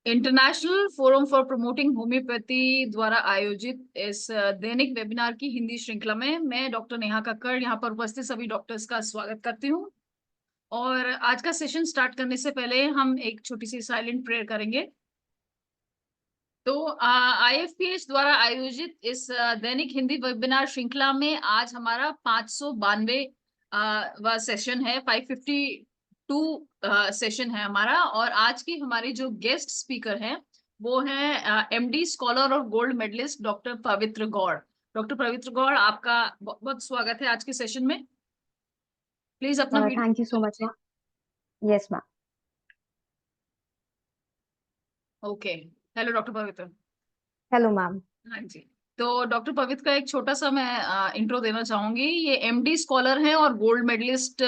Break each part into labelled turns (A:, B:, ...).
A: International forum for promoting homeopathy द्वारा आयोजित इस दैनिक वेबिनार की हिंदी श्रृंखला में मैं डॉक्टर नेहा कक्कड़ यहाँ पर उपस्थित सभी डॉक्टर्स का स्वागत करती हूँ। और आज का सेशन स्टार्ट करने से पहले हम एक छोटी सी साइलेंट प्रेयर करेंगे। तो आईएफपीएच द्वारा आयोजित इस दैनिक हिंदी वेबिनार श्रृंखला में आज हमारा 592 वा सेशन है, 552 सेशन है हमारा। और आज की हमारी जो गेस्ट स्पीकर हैं वो है एमडी स्कॉलर और गोल्ड मेडलिस्ट डॉक्टर पवित्र गौड़। डॉक्टर पवित्र गौड़, आपका बहुत बहुत स्वागत है आज के सेशन में। प्लीज अपना
B: thank you
A: video.
B: So much ma'am. Yes ma'am.
A: Okay. Hello doctor Pavitra.
B: Hello ma'am.
A: हाँ जी। तो डॉक्टर पवित्र का एक छोटा सा मैं इंट्रो देना चाहूंगी। ये एमडी स्कॉलर हैं और गोल्ड मेडलिस्ट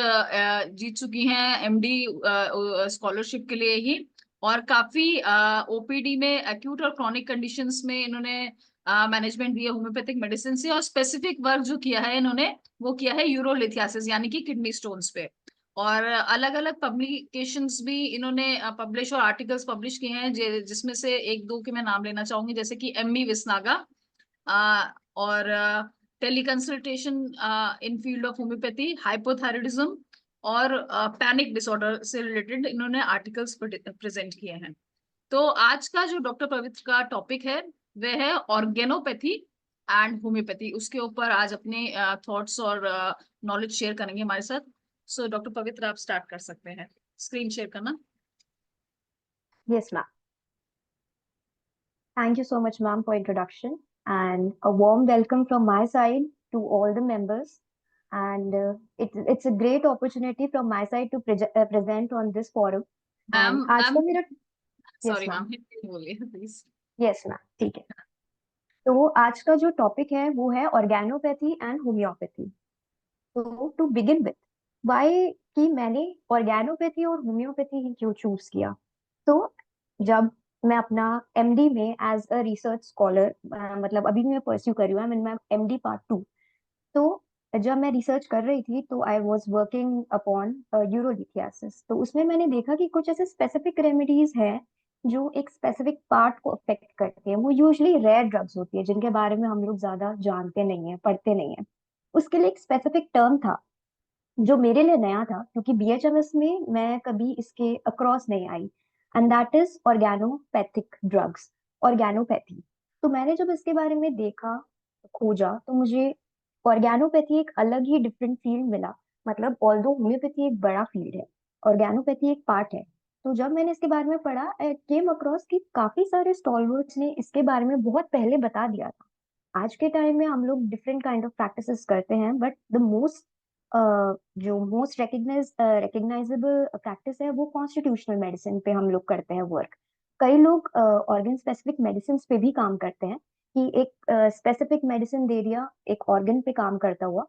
A: जीत चुकी हैं एमडी स्कॉलरशिप के लिए ही। और काफी ओपीडी में एक्यूट और क्रॉनिक कंडीशंस में इन्होंने मैनेजमेंट दिया होम्योपैथिक मेडिसिन से। और स्पेसिफिक वर्क जो किया है इन्होंने वो किया है यूरोलिथियासिस यानी कि किडनी स्टोन्स पे। और अलग अलग पब्लिकेशंस भी इन्होंने पब्लिश और आर्टिकल्स पब्लिश किए हैं, जिसमें से एक दो के मैं नाम लेना चाहूंगी, जैसे कि एमवी विसनागा और teleconsultation in field of homeopathy, hypothyroidism और पैनिक डिसऑर्डर से रिलेटेड इन्होंने आर्टिकल्स प्रेजेंट किए हैं। तो आज का जो डॉक्टर पवित्र का टॉपिक है वह है ऑर्गेनोपैथी एंड होम्योपैथी। उसके ऊपर आज अपने थॉट्स और नॉलेज शेयर करेंगे हमारे साथ। सो डॉक्टर पवित्र, आप स्टार्ट कर सकते हैं स्क्रीन शेयर करना।
B: Yes ma'am. Thank you so much, ma'am, for introduction and a warm welcome from my side to all the members. And it's a great opportunity from my side to present on this forum.
A: Ma'am
B: And आज
A: ma'am
B: का मेरा
A: sorry
B: yes
A: ma'am,
B: ma'am.
A: Hindi बोलिए please.
B: yes ma'am, ठीक है। तो आज का जो टॉपिक है वो है ऑर्गेनोपैथी एंड होम्योपैथी। तो टू बिगिन विथ वाई कि मैंने ऑर्गेनोपैथी और होम्योपैथी ही क्यों चूज किया। तो जब मैं अपना एमडी में एज अ रिसर्च स्कॉलर, मतलब अभी मैं परस्यू कर रही हूँ, मैं एमडी पार्ट 2। तो जब मैं रिसर्च कर रही थी तो I was working upon urolithiasis. तो उसमें मैंने देखा कि कुछ ऐसे स्पेसिफिक रेमेडीज हैं जो एक स्पेसिफिक पार्ट को अफेक्ट करते हैं। वो यूजुअली रेयर ड्रग्स होती है जिनके बारे में हम लोग ज्यादा जानते नहीं है, पढ़ते नहीं है। उसके लिए एक स्पेसिफिक टर्म था जो मेरे लिए नया था, क्योंकि बीएचएमएस में मैं कभी इसके अक्रॉस नहीं आई। And that is organopathic drugs, organopathy. तो मैंने जब इसके बारे में देखा, खोजा, तो मुझे ऑर्गेनोपैथी एक अलग ही डिफरेंट फील्ड मिला। मतलब ऑल्दो होम्योपैथी एक बड़ा फील्ड है, ऑर्गेनोपैथी एक पार्ट है। तो जब मैंने इसके बारे में पढ़ा, आई केम अक्रॉस कि काफी सारे स्टॉलवर्ड्स ने इसके बारे में बहुत पहले बता दिया था। आज के टाइम में हम लोग डिफरेंट काइंड ऑफ प्रैक्टिसेस करते हैं, बट द मोस्ट जो मोस्ट रिकग्नाइजेबल प्रैक्टिस है वो कॉन्स्टिट्यूशनल मेडिसिन पे हम लोग करते हैं वर्क। कई लोग ऑर्गन स्पेसिफिक मेडिसिन पे भी काम करते हैं कि एक स्पेसिफिक मेडिसिन दे दिया एक ऑर्गन पे काम करता हुआ,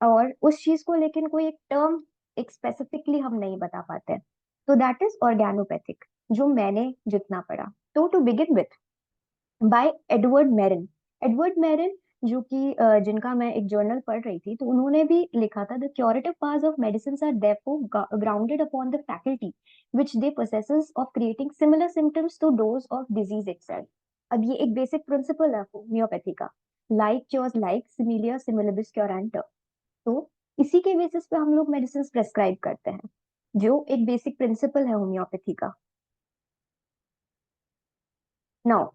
B: और उस चीज को लेकिन कोई एक टर्म एक स्पेसिफिकली हम नहीं बता पाते हैं। तो दैट इज ऑर्गेनोपैथिक, जो मैंने जितना पढ़ा। तो to begin with, by Edward Merin. Edward Merin, जो कि जिनका मैं एक जर्नल पढ़ रही थी, तो उन्होंने भी लिखा था the curative powers of medicine are therefore grounded upon the faculty which they possesses of creating similar symptoms to those of disease itself. अब ये एक बेसिक प्रिंसिपल है होम्योपैथी का, like cures like, similia similibus curentur. तो इसी के basis पे हम लोग मेडिसिन प्रेस्क्राइब करते हैं, जो एक बेसिक प्रिंसिपल है होम्योपैथी का। नाउ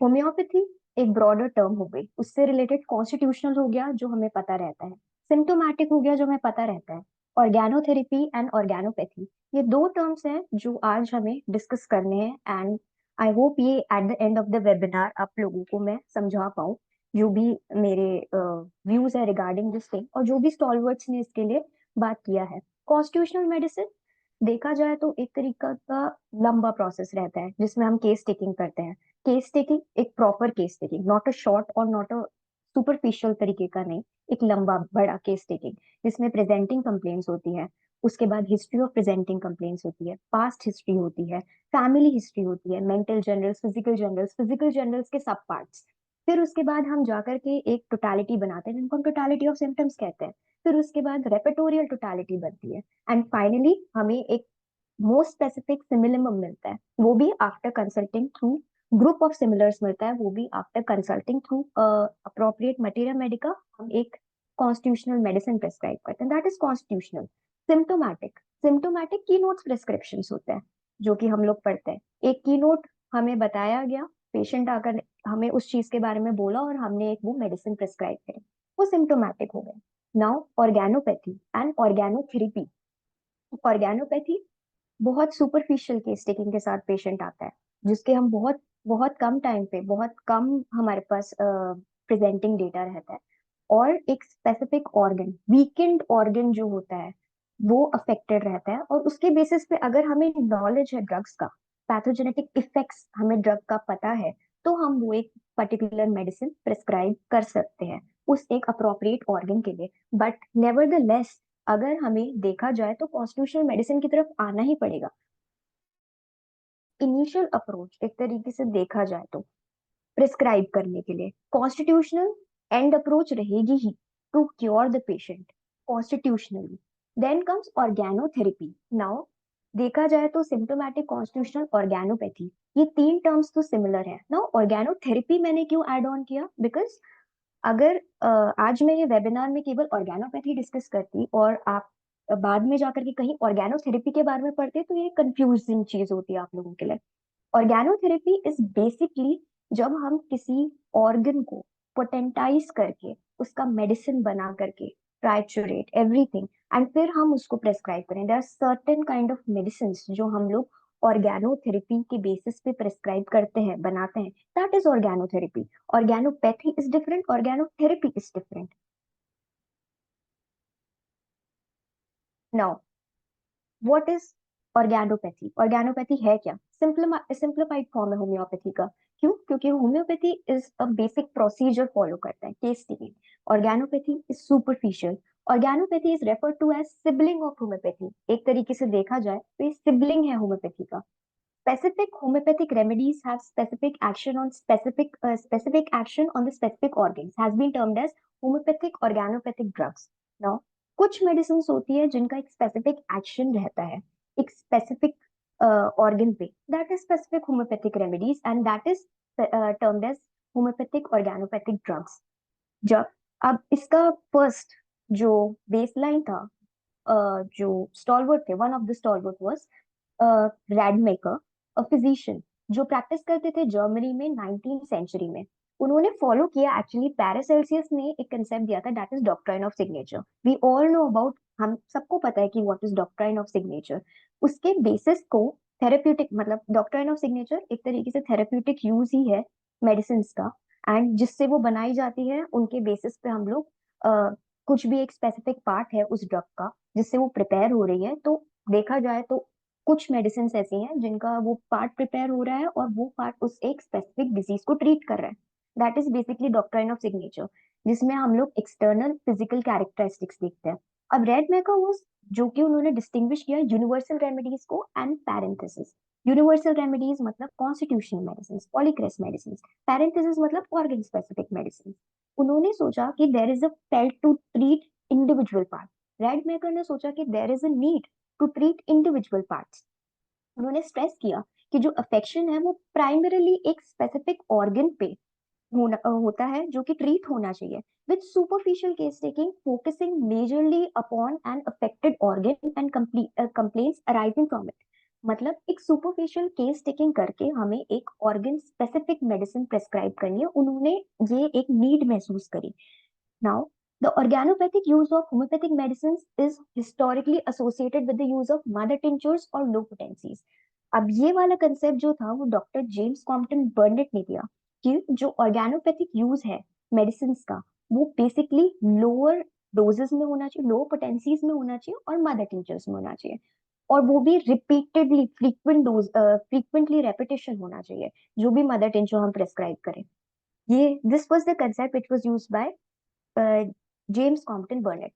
B: होम्योपैथी एक ब्रॉडर टर्म हो गई, उससे रिलेटेड कॉन्स्टिट्यूशनल हो गया जो हमें पता रहता है, सिम्टोमैटिक हो गया जो हमें पता रहता है, ऑर्गेनोथेरेपी एंड ऑर्गेनोपैथी ये दो टर्म्स हैं जो आज हमें डिस्कस करने हैं। एंड आई होप ये at the end of the webinar आप लोगों को मैं समझा पाऊँ जो भी मेरे व्यूज है रिगार्डिंग दिस थिंग, और जो भी स्टॉलवर्ड्स ने इसके लिए बात किया है। कॉन्स्टिट्यूशनल मेडिसिन देखा जाए तो एक तरीका का लंबा प्रोसेस रहता है जिसमें हम केस टेकिंग करते हैं। केस टेकिंग एक proper case taking, not a short और नॉट अ सुपरफिशियल तरीके का नहीं, एक लंबा बड़ा केस टेकिंग जिसमें प्रेजेंटिंग कंप्लेंट्स होती है, उसके बाद हिस्ट्री ऑफ प्रेजेंटिंग कंप्लेंट्स होती है, पास्ट हिस्ट्री होती है, फैमिली हिस्ट्री होती है, मेंटल जनरल्स, फिजिकल जनरल्स के सब पार्ट्स। फिर उसके बाद हम जाकर के एक टोटालिटी बनाते हैं जिनको हम टोटालिटी ऑफ सिम्टम्स कहते हैं। फिर उसके बाद रेपेटोरियल टोटालिटी बनती है। एंड फाइनली हमें एक मोस्ट स्पेसिफिक सिमिलम मिलता है, वो भी after consulting through group of similars मिलता है, वो भी after consulting through appropriate material Medica. हम एक कॉन्स्टिट्यूशनल मेडिसिन प्रेस्क्राइब करते हैं, that is constitutional. Symptomatic, symptomatic की नोट्स प्रेस्क्रिप्शन होते हैं जो कि हम लोग पढ़ते हैं। एक की नोट हमें बताया गया, पेशेंट आकर हमें उस चीज के बारे में बोला और हमने एक वो मेडिसिन प्रेस्क्राइब करी, वो सिम्टोमैटिक हो गए। Now ऑर्गेनोपैथी and ऑर्गेनोथेरेपी। ऑर्गेनोपैथी बहुत सुपरफिशियल केस टेकिंग के साथ पेशेंट आता है, जिसके हम बहुत बहुत कम टाइम पे, बहुत कम हमारे पास प्रेजेंटिंग डेटा रहता है, और एक स्पेसिफिक ऑर्गन, वीकेंड ऑर्गन जो होता है वो अफेक्टेड रहता है, और उसके बेसिस पे अगर हमें नॉलेज है ड्रग्स का, पैथोजेनेटिक इफेक्ट्स हमें ड्रग का पता है, तो हम वो एक पर्टिकुलर मेडिसिन प्रिस्क्राइब कर सकते हैं उस एक अप्रोप्रिएट ऑर्गन के लिए। बट नेवरदलेस अगर हमें देखा जाए तो कॉन्स्टिट्यूशनल मेडिसिन की तरफ आना ही पड़ेगा। इनिशियल अप्रोच एक तरीके से देखा जाए तो प्रिस्क्राइब करने के लिए कॉन्स्टिट्यूशनल एंड अप्रोच रहेगी ही, to cure the patient constitutionally. Then comes organotherapy. Now देखा जाए तो सिम्टोमेटिक, कॉन्स्टिट्यूशनल, ऑर्गेनोपैथी, ये तीन टर्म्स तो सिमिलर है। नाउ ऑर्गेनोथेरेपी मैंने क्यों ऐड ऑन किया, बिकॉज अगर आज मैं ये वेबिनार में केवल ऑर्गेनोपैथी डिस्कस करती और आप बाद में जाकर के कहीं ऑर्गेनोथेरेपी के बारे में पढ़ते, तो ये कंफ्यूजिंग चीज होती है आप लोगों के लिए। ऑर्गेनोथेरेपी इज बेसिकली जब हम किसी ऑर्गन को पोटेंटाइज करके उसका मेडिसिन बना करके ट्राइचुरेट एवरीथिंग एंड फिर हम उसको प्रेस्क्राइब करें। There are certain kind of medicine जो हम लोग ऑर्गेनोथेरेपी के बेसिस पे प्रेस्क्राइब करते हैं, बनाते हैं, that is organotherapy. Organopathy is different, organotherapy is different. Now what is organopathy? Organopathy है क्या? सिंप्लीफाइड फॉर्म है होम्योपैथी का। क्यों? क्योंकि homeopathy is a basic procedure follow करता है, case taking. Organopathy is superficial. Organopathy is referred to as sibling of homeopathy. एक तरीके से देखा जाए तो ये सिबलिंग है होम्योपैथी का। Specific homeopathic remedies have specific action on the specific organs, has been termed as homeopathic organopathic drugs. Now, कुछ मेडिसिन होती है जिनका एक स्पेसिफिक एक्शन रहता है एक स्पेसिफिक ऑर्गन पे, that is specific homeopathic remedies and that is termed as homeopathic organopathic drugs. जब अब इसका फर्स्ट जो बेसलाइन था, जो स्टॉलवर्ड थे, one of the stalwart was Rademacher, a physician जो प्रैक्टिस करते थे जर्मनी में 19th सेंचुरी में। उन्होंने फॉलो किया, एक्चुअली पैरासेल्सियस ने एक कंसेप्ट दिया था, that is doctrine of signature. We all know about, हम सबको पता है कि what is doctrine of signature. उसके बेसिस को थेरेप्यूटिक, मतलब डॉक्ट्राइन ऑफ सिग्नेचर एक तरीके से थेरेप्यूटिक यूज ही है मेडिसिन का, एंड जिससे वो बनाई जाती है उनके बेसिस पे हम लोग कुछ भी एक स्पेसिफिक पार्ट है उस ड्रग का जिससे वो प्रिपेयर हो रही है, तो देखा जाए तो कुछ मेडिसिन ऐसी हैं जिनका वो पार्ट प्रिपेयर हो रहा है और वो पार्ट उस एक स्पेसिफिक डिजीज को ट्रीट कर रहा है। That is basically doctrine of signature, जिसमें हम लोग एक्सटर्नल फिजिकल कैरेक्टरिस्टिक्स देखते हैं। अब रेड मैकर वो जो कि उन्होंने डिस्टिंग्विश किया यूनिवर्सल रेमेडीज को एंड पैरेंथेसिस। यूनिवर्सल रेमेडीज मतलब constitutional medicine, polychrest medicine. Parenthesis मतलब ऑर्गन स्पेसिफिक मेडिसिन। उन्होंने सोचा कि there is a felt to treat individual part. Rademacher ने सोचा कि there is a need to treat individual parts. उन्होंने स्ट्रेस किया कि जो अफेक्शन है वो प्राइमरीली एक स्पेसिफिक ऑर्गन पे होता है जो कि ट्रीट होना चाहिए, with superficial case taking focusing majorly upon an affected organ and complaints arising from it. मतलब एक सुपरफिशियल केस टेकिंग करके हमें एक ऑर्गन स्पेसिफिक मेडिसिन प्रेस्क्राइब करनी है, उन्होंने ये एक नीड महसूस करी। Now, the organopathic use of homeopathic medicines is historically associated with the use of mother tinctures or low potencies. अब ये वाला कंसेप्ट जो था वो डॉक्टर जेम्स कॉम्पटन बर्नेट ने दिया कि जो ऑर्गेनोपैथिक यूज है मेडिसिन का वो बेसिकली लोअर डोजेस में होना चाहिए, लो पोटेंसीज में होना चाहिए और मदर टिंचर्स में होना चाहिए, और वो भी रिपीटेडली फ्रीक्वेंटली रेपिटेशन होना चाहिए जो भी मदर टिंचर हम प्रेस्क्राइब करें। ये this was the concept which was used by James Compton Burnett.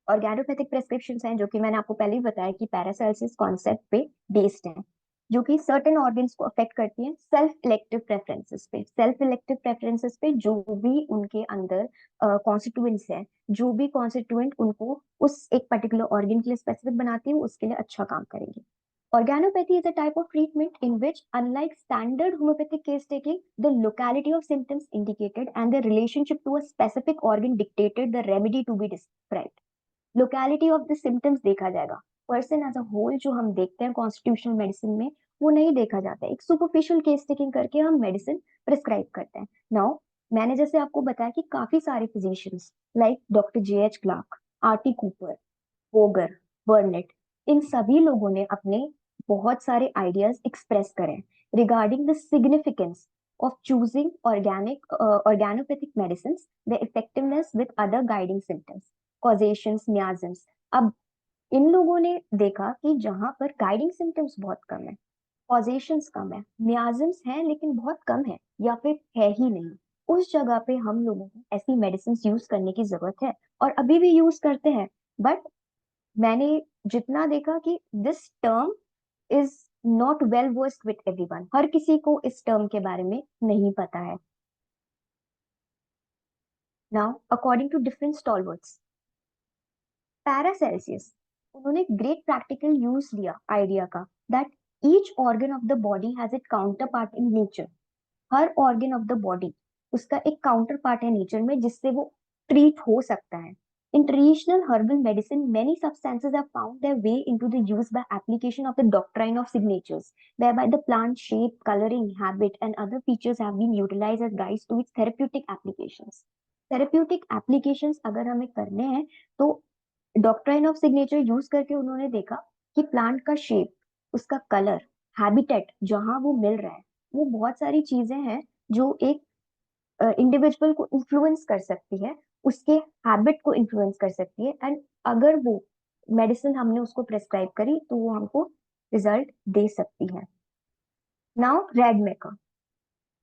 B: Organopathic prescription हैं जो कि मैंने आपको पहले ही बताया कि पैरासेल्सिस कॉन्सेप्ट पे बेस्ड हैं। जो कि सर्टेन ऑर्गन्स को अफेक्ट करती हैं सेल्फ इलेक्टिव प्रेफरेंसेस पे। सेल्फ इलेक्टिव प्रेफरेंसेस पे जो भी उनके अंदर कॉन्स्टिट्यूएंट्स है, जो भी कॉन्स्टिट्यूएंट उनको उस एक पर्टिकुलर ऑर्गन के लिए स्पेसिफिक बनाती है, वो उसके लिए अच्छा काम करेंगे। Organopathy is a type of treatment in which, unlike standard homeopathic case taking, the locality of symptoms indicated and their relationship to a specific organ dictated the remedy to be prescribed. Locality of the symptoms देखा जाएगा, person as a whole जो हम देखते हैं constitutional medicine में वो नहीं देखा जाता है। एक सुपरफिशियल केस टेकिंग करके हम मेडिसिन प्रिस्क्राइब करते हैं। नाउ मैंने जैसे आपको बताया कि काफी सारे physicians like doctor J H Clarke, RT Cooper, Vogher, Burnett, इन सभी लोगों ने अपने बहुत सारे आइडियाज एक्सप्रेस करे regarding the significance of choosing organopathic medicines, the effectiveness with other guiding symptoms, causations, miasms. अब इन लोगों ने देखा कि जहां पर गाइडिंग सिम्टम्स बहुत कम है, कॉजेशंस कम है, मियाजम्स हैं लेकिन बहुत कम है या फिर है ही नहीं, उस जगह पे हम लोगों को ऐसी मेडिसिन यूज करने की जरूरत है और अभी भी यूज करते हैं। बट मैंने जितना देखा कि this term is not well versed with everyone, हर किसी को इस टर्म के बारे में नहीं पता है। Now according to different stalwarts, Paracelsus, उन्होंने ग्रेट प्रैक्टिकल यूज लिया आइडिया का that each organ of the body has it counterpart in nature. हर ऑर्गन ऑफ द बॉडी उसका एक काउंटर पार्ट है नेचर में जिससे वो ट्रीट हो सकता है। In traditional herbal medicine, many substances have found their way into the use by application of the doctrine of signatures, whereby the plant shape, coloring, habit, and other features have been utilized as guides to its therapeutic applications. Therapeutic applications अगर हमें करने हैं तो doctrine of signature use करके उन्होंने देखा कि plant का शेप, उसका कलर, हैबिटेट जहां वो मिल रहा है, वो बहुत सारी चीजें हैं जो एक इंडिविजुअल को इन्फ्लुएंस कर सकती है, उसके हैबिट को इन्फ्लुएंस कर सकती है, एंड अगर वो मेडिसिन हमने उसको प्रेस्क्राइब करी तो वो हमको रिजल्ट दे सकती है। नाउ रेडमेकर,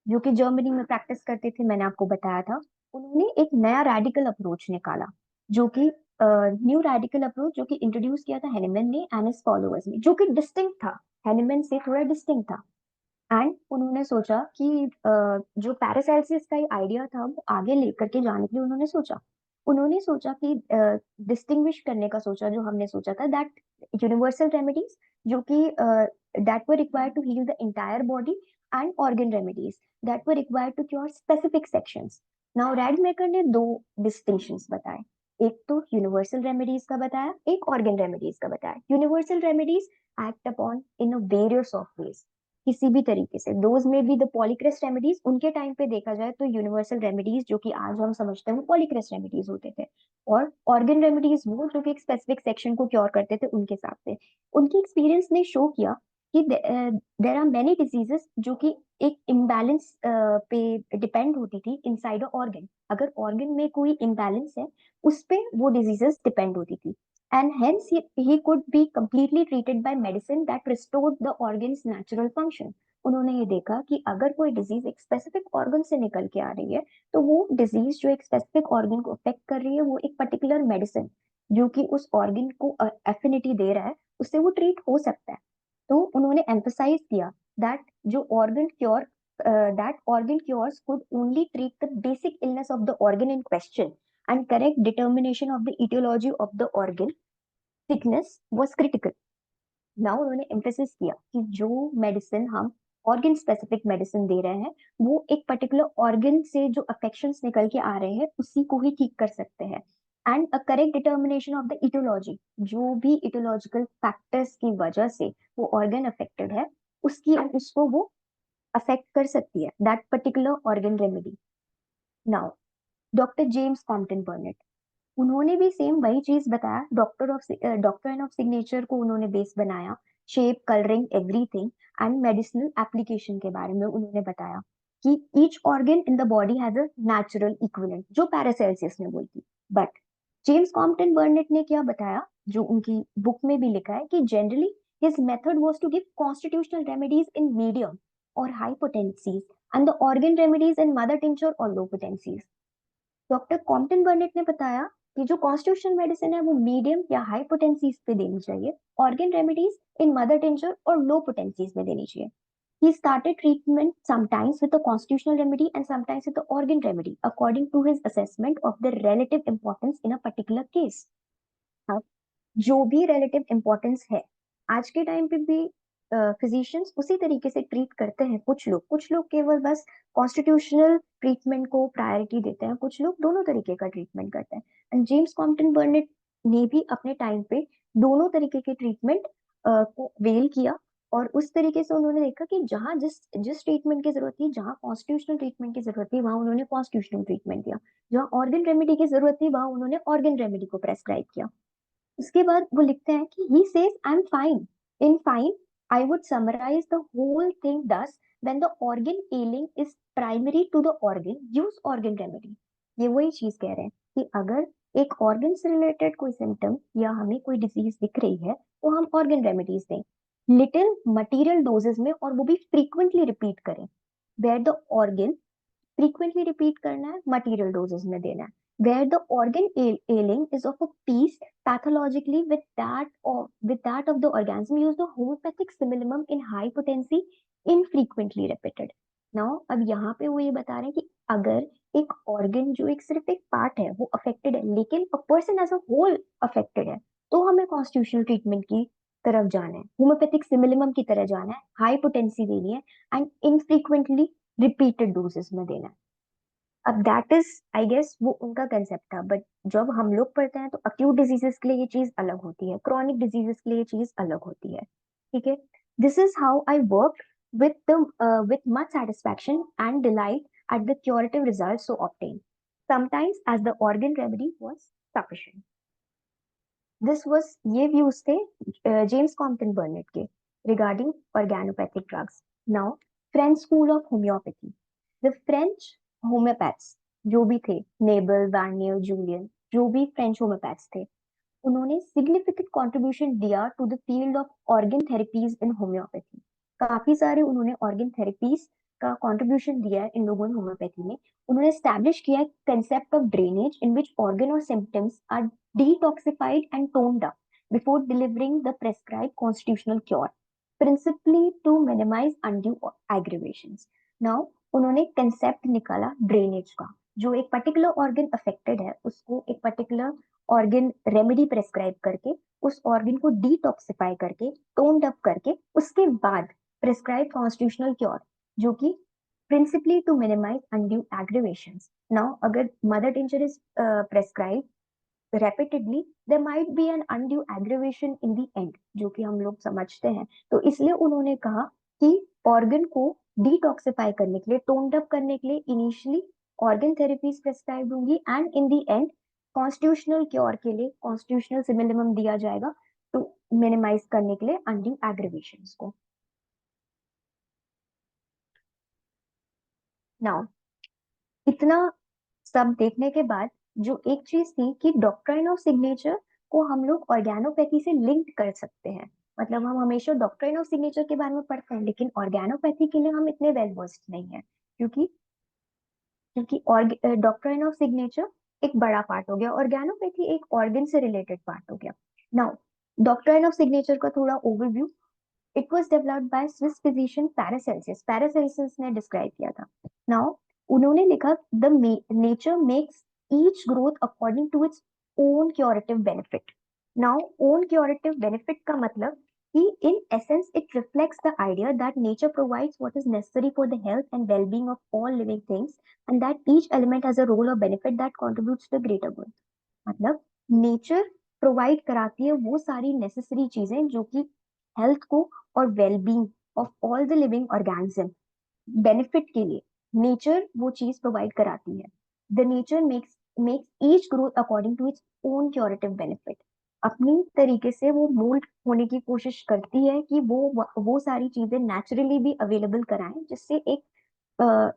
B: जो कि जर्मनी में प्रैक्टिस करते थे, मैंने आपको बताया था, उन्होंने एक नया रेडिकल अप्रोच निकाला जो कि न्यू रेडिकल अप्रोच जो कि इंट्रोड्यूस किया था हेनिमैन ने एंड हिज फॉलोअर्स ने, जो कि डिस्टिंक्ट था, हेनिमैन से थोड़ा डिस्टिंक्ट था। एंड उन्होंने सोचा कि जो पैरासेल्सिस का आइडिया था वो आगे लेकर के जाने के लिए उन्होंने सोचा कि डिस्टिंग्विश करने का सोचा, जो हमने सोचा था दैट यूनिवर्सल रेमेडीज जो कि that were required to heal the entire body and organ remedies that were required to cure specific sections. Now Rademacher ने दो डिस्टिंक्शंस बताए, एक तो यूनिवर्सल रेमेडीज का बताया, एक ऑर्गन रेमेडीज का बताया। Universal remedies act upon in a various of ways, किसी भी तरीके से, दोज में बी द पॉलीक्रेस्ट रेमेडीज। उनके टाइम पे देखा जाए तो यूनिवर्सल रेमेडीज जो कि आज हम समझते हैं वो पॉलीक्रेस्ट रेमेडीज होते थे, और ऑर्गन रेमेडीज वो जो कि एक स्पेसिफिक सेक्शन को क्योर करते थे उनके हिसाब से। उनके एक्सपीरियंस ने शो किया कि देर आर मेनी डिजीजेस जो कि एक इम्बैलेंस पे डिपेंड होती थी इनसाइड अ ऑर्गन। अगर ऑर्गन में कोई इम्बैलेंस है उस पे वो डिजीजेस डिपेंड होती थी, and hence he could be completely treated by medicine that restored the organ's natural function. उन्होंने ये देखा कि अगर कोई डिजीज एक स्पेसिफिक ऑर्गन से निकल के आ रही है तो वो डिजीज जो एक स्पेसिफिक ऑर्गन को अफेक्ट कर रही है वो एक पर्टिकुलर मेडिसिन जो कि उस ऑर्गन को एफिनिटी दे रहा है उससे वो ट्रीट हो सकता है। तो उन्होंने एम्फसाइज किया दैट जो organ cure that organ cures could only treat the basic illness of the organ in question, and correct determination of the etiology of the organ thickness was critical. Now उन्होंने emphasis किया कि जो medicine हम organ specific medicine दे रहे हैं वो एक particular organ से जो अफेक्शंस निकल के आ रहे हैं उसी को ही ठीक कर सकते हैं, and a correct determination of the aetiology, जो भी इटियोलॉजिकल फैक्टर्स की वजह से वो ऑर्गन अफेक्टेड है उसको वो अफेक्ट कर सकती है, that particular organ remedy. Now doctor James Compton बर्नेट, उन्होंने भी सेम वही चीज बताया, डॉक्ट्राइन ऑफ सिग्नेचर को उन्होंने बेस बनाया, shape, colouring, everything, and medicinal application के बारे में उन्होंने बताया कि each organ in the body has a natural equivalent, जो पैरासेल्सियस ने बोली थी। बट जेम्स कॉम्पटन बर्नेट ने क्या बताया, जो उनकी बुक में भी लिखा है कि generally his method was to give constitutional remedies in medium और high potencies and the organ remedies in mother tincture और low potencies. Doctor Compton Burnett ने बताया कि जो कॉन्स्टिट्यूशनल मेडिसिन है वो मीडियम या हाई पोटेंसीज पे देनी चाहिए, organ remedies in mother tincture और लो पोटेंसीज में देनी चाहिए. He started treatment sometimes with a constitutional remedy and sometimes with the organ remedy according to his assessment of the relative importance in a particular case. अब जो भी relative importance है, आज के टाइम पे भी फिजिशियंस उसी तरीके से ट्रीट करते हैं. कुछ लोग केवल बस कॉन्स्टिट्यूशनल ट्रीटमेंट को प्रायोरिटी देते हैं, कुछ लोग दोनों तरीके का ट्रीटमेंट करते हैं. एंड जेम्स कॉम्पटन बर्नेट ने भी अपने टाइम पे दोनों तरीके के ट्रीटमेंट को वेल किया. और उस तरीके से उन्होंने देखा कि जहां जिस जिस ट्रीटमेंट की जरूरत थी, जहां कॉन्स्टिट्यूशनल ट्रीटमेंट की जरूरत थी, वहां उन्होंने कॉन्स्टिट्यूशनल ट्रीटमेंट दिया. जहां ऑर्गन रेमेडी की जरूरत थी, वहां उन्होंने ऑर्गन रेमेडी को प्रेस्क्राइब किया. उसके बाद वो लिखते हैं कि he says I'm fine. In fine, I would summarize the whole thing thus: when the organ ailing is primary to the organ, use organ remedy. ये वही चीज कह रहे हैं कि अगर एक ऑर्गन से रिलेटेड कोई सिम्टम या हमें कोई डिजीज दिख रही है तो हम ऑर्गन रेमेडीज दें, लिटिल मटीरियल डोजेस में, और वो भी फ्रीक्वेंटली रिपीट करें. Where the organ, frequently repeat करना है, मटीरियल डोजेस में देना है. Where the organ ailing is of a piece pathologically with that of the organism, use the homeopathic simillimum in high potency, infrequently repeated. Now अब यहाँ पे वो ये बता रहे हैं कि अगर एक ऑर्गन जो एक सिर्फ एक पार्ट है वो अफेक्टेड है, लेकिन a person as a whole affected है, तो हमें कॉन्स्टिट्यूशनल ट्रीटमेंट की तरफ जाना है, होम्योपैथिक सिमिलिमम की तरह जाना है, हाई पोटेंसी देनी है एंड इनफ्रीक्वेंटली रिपीटेड डोजेस में देना है. अब दैट इज, आई गेस, वो उनका कंसेप्ट था. बट जब हम लोग पढ़ते हैं तो अक्यूट डिजीजेस के लिए ये चीज अलग होती है, क्रॉनिक डिजीजेस के लिए ये चीज अलग होती है. ठीक है. This is how I work with much satisfaction and delight at the curative results so obtained, sometimes as the organ remedy was sufficient. This was, ये views थे जेम्स कॉम्पटन बर्नेट के regarding organopathic drugs. Now, French school of homeopathy. The French homeopaths जो भी थे, नेबल, vernier, Julian, जो भी French homoeopaths थे, उन्होंने सिग्निफिकेंट कंट्रीब्यूशन दिया to the field of organ therapies in homoeopathy. काफी सारे उन्होंने ऑर्गन थेरेपीज का कंट्रीब्यूशन दिया है इन लोगों ने होम्योपैथी में. उन्होंने स्टैब्लिश किया है concept of drainage in which organ और symptoms are detoxified and toned up before delivering the prescribe constitutional cure, principally to minimize undue aggravations. Now उन्होंने कंसेप्ट निकाला ड्रेनेज का. जो एक पर्टिकुलर ऑर्गन अफेक्टेड है उसको एक पर्टिकुलर ऑर्गन रेमेडी प्रेस्क्राइब करके उस ऑर्गन को डिटॉक्सिफाई करके टोन्ड अप करके उसके बाद प्रेस्क्राइब कॉन्स्टिट्यूशनल क्योर, जो कि principally to minimize undue aggravations. Now अगर mother tincture is prescribe repeatedly, there might be an undue aggravation in the end, जो कि हम लोग समझते हैं. तो इसलिए उन्होंने कहा कि ऑर्गन को डिटॉक्सिफाई करने के लिए, टोन्ड अप करने के लिए इनिशियली ऑर्गन थेरेपीज प्रेस्क्राइब होंगी and in the end constitutional cure के लिए कॉन्स्टिट्यूशनल सिमिलिमम दिया जाएगा टू मिनिमाइज करने के लिए अनड्यू एग्रीवेशंस को. नाउ इतना सब देखने के बाद जो एक चीज थी कि डॉक्ट्राइन ऑफ सिग्नेचर को हम लोग ऑर्गेनोपैथी से लिंक कर सकते हैं. मतलब हम हमेशा डॉक्ट्राइन ऑफ सिग्नेचर के बारे में पढ़ते हैं, लेकिन ऑर्गेनोपैथी के लिए हम इतने वेल वर्स्ड नहीं है, क्योंकि क्योंकि डॉक्ट्राइन ऑफ सिग्नेचर एक बड़ा पार्ट हो गया, ऑर्गेनोपैथी एक ऑर्गन से रिलेटेड पार्ट हो गया. नाउ डॉक्ट्राइन ऑफ सिग्नेचर का थोड़ा overview. It was developed by Swiss physician Paracelsus. Paracelsus ने डिस्क्राइब किया था. Now उन्होंने लिखा the nature makes each growth according to its own curative benefit. Now own curative benefit का मतलब कि in essence it reflects the idea that nature provides what is necessary for the health and well-being of all living things, and that each element has a role or benefit that contributes to the greater good. मतलब nature provide कराती है वो सारी necessary चीजें जो कि health को और wellbeing of all the living organism benefit के लिए नेचर वो चीज प्रोवाइड कराती है. The nature makes each growth according to its own curative benefit. अपनी तरीके से वो मोल्ड होने की कोशिश करती है कि वो सारी चीजें नेचुरली भी अवेलेबल कराएं, जिससे एक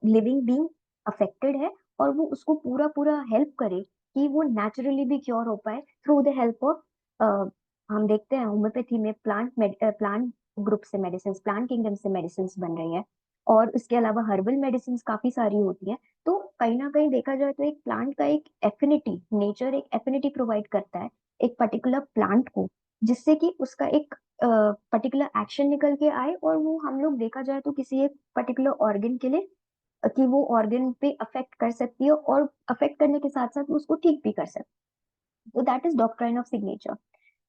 B: लिविंग बीइंग अफेक्टेड है और वो उसको पूरा पूरा हेल्प करे कि वो नेचुरली भी क्योर हो पाए थ्रू द हेल्प ऑफ, हम देखते हैं होम्योपैथी में प्लांट ग्रुप से मेडिसिन, प्लांट किंगडम से मेडिसिन बन रही है, और इसके अलावा हर्बल मेडिसिन काफी सारी होती है. तो कहीं ना कहीं देखा जाए तो एक प्लांट का एक एफिनिटी, नेचर एक एफिनिटी प्रोवाइड करता है एक पर्टिकुलर प्लांट को, जिससे कि उसका एक पर्टिकुलर एक्शन निकल के आए, और वो हम लोग देखा जाए तो किसी एक पर्टिकुलर ऑर्गन के लिए, कि वो ऑर्गन पे अफेक्ट कर सकती है और अफेक्ट करने के साथ साथ उसको ठीक भी कर सकती है। तो that is doctrine of signature.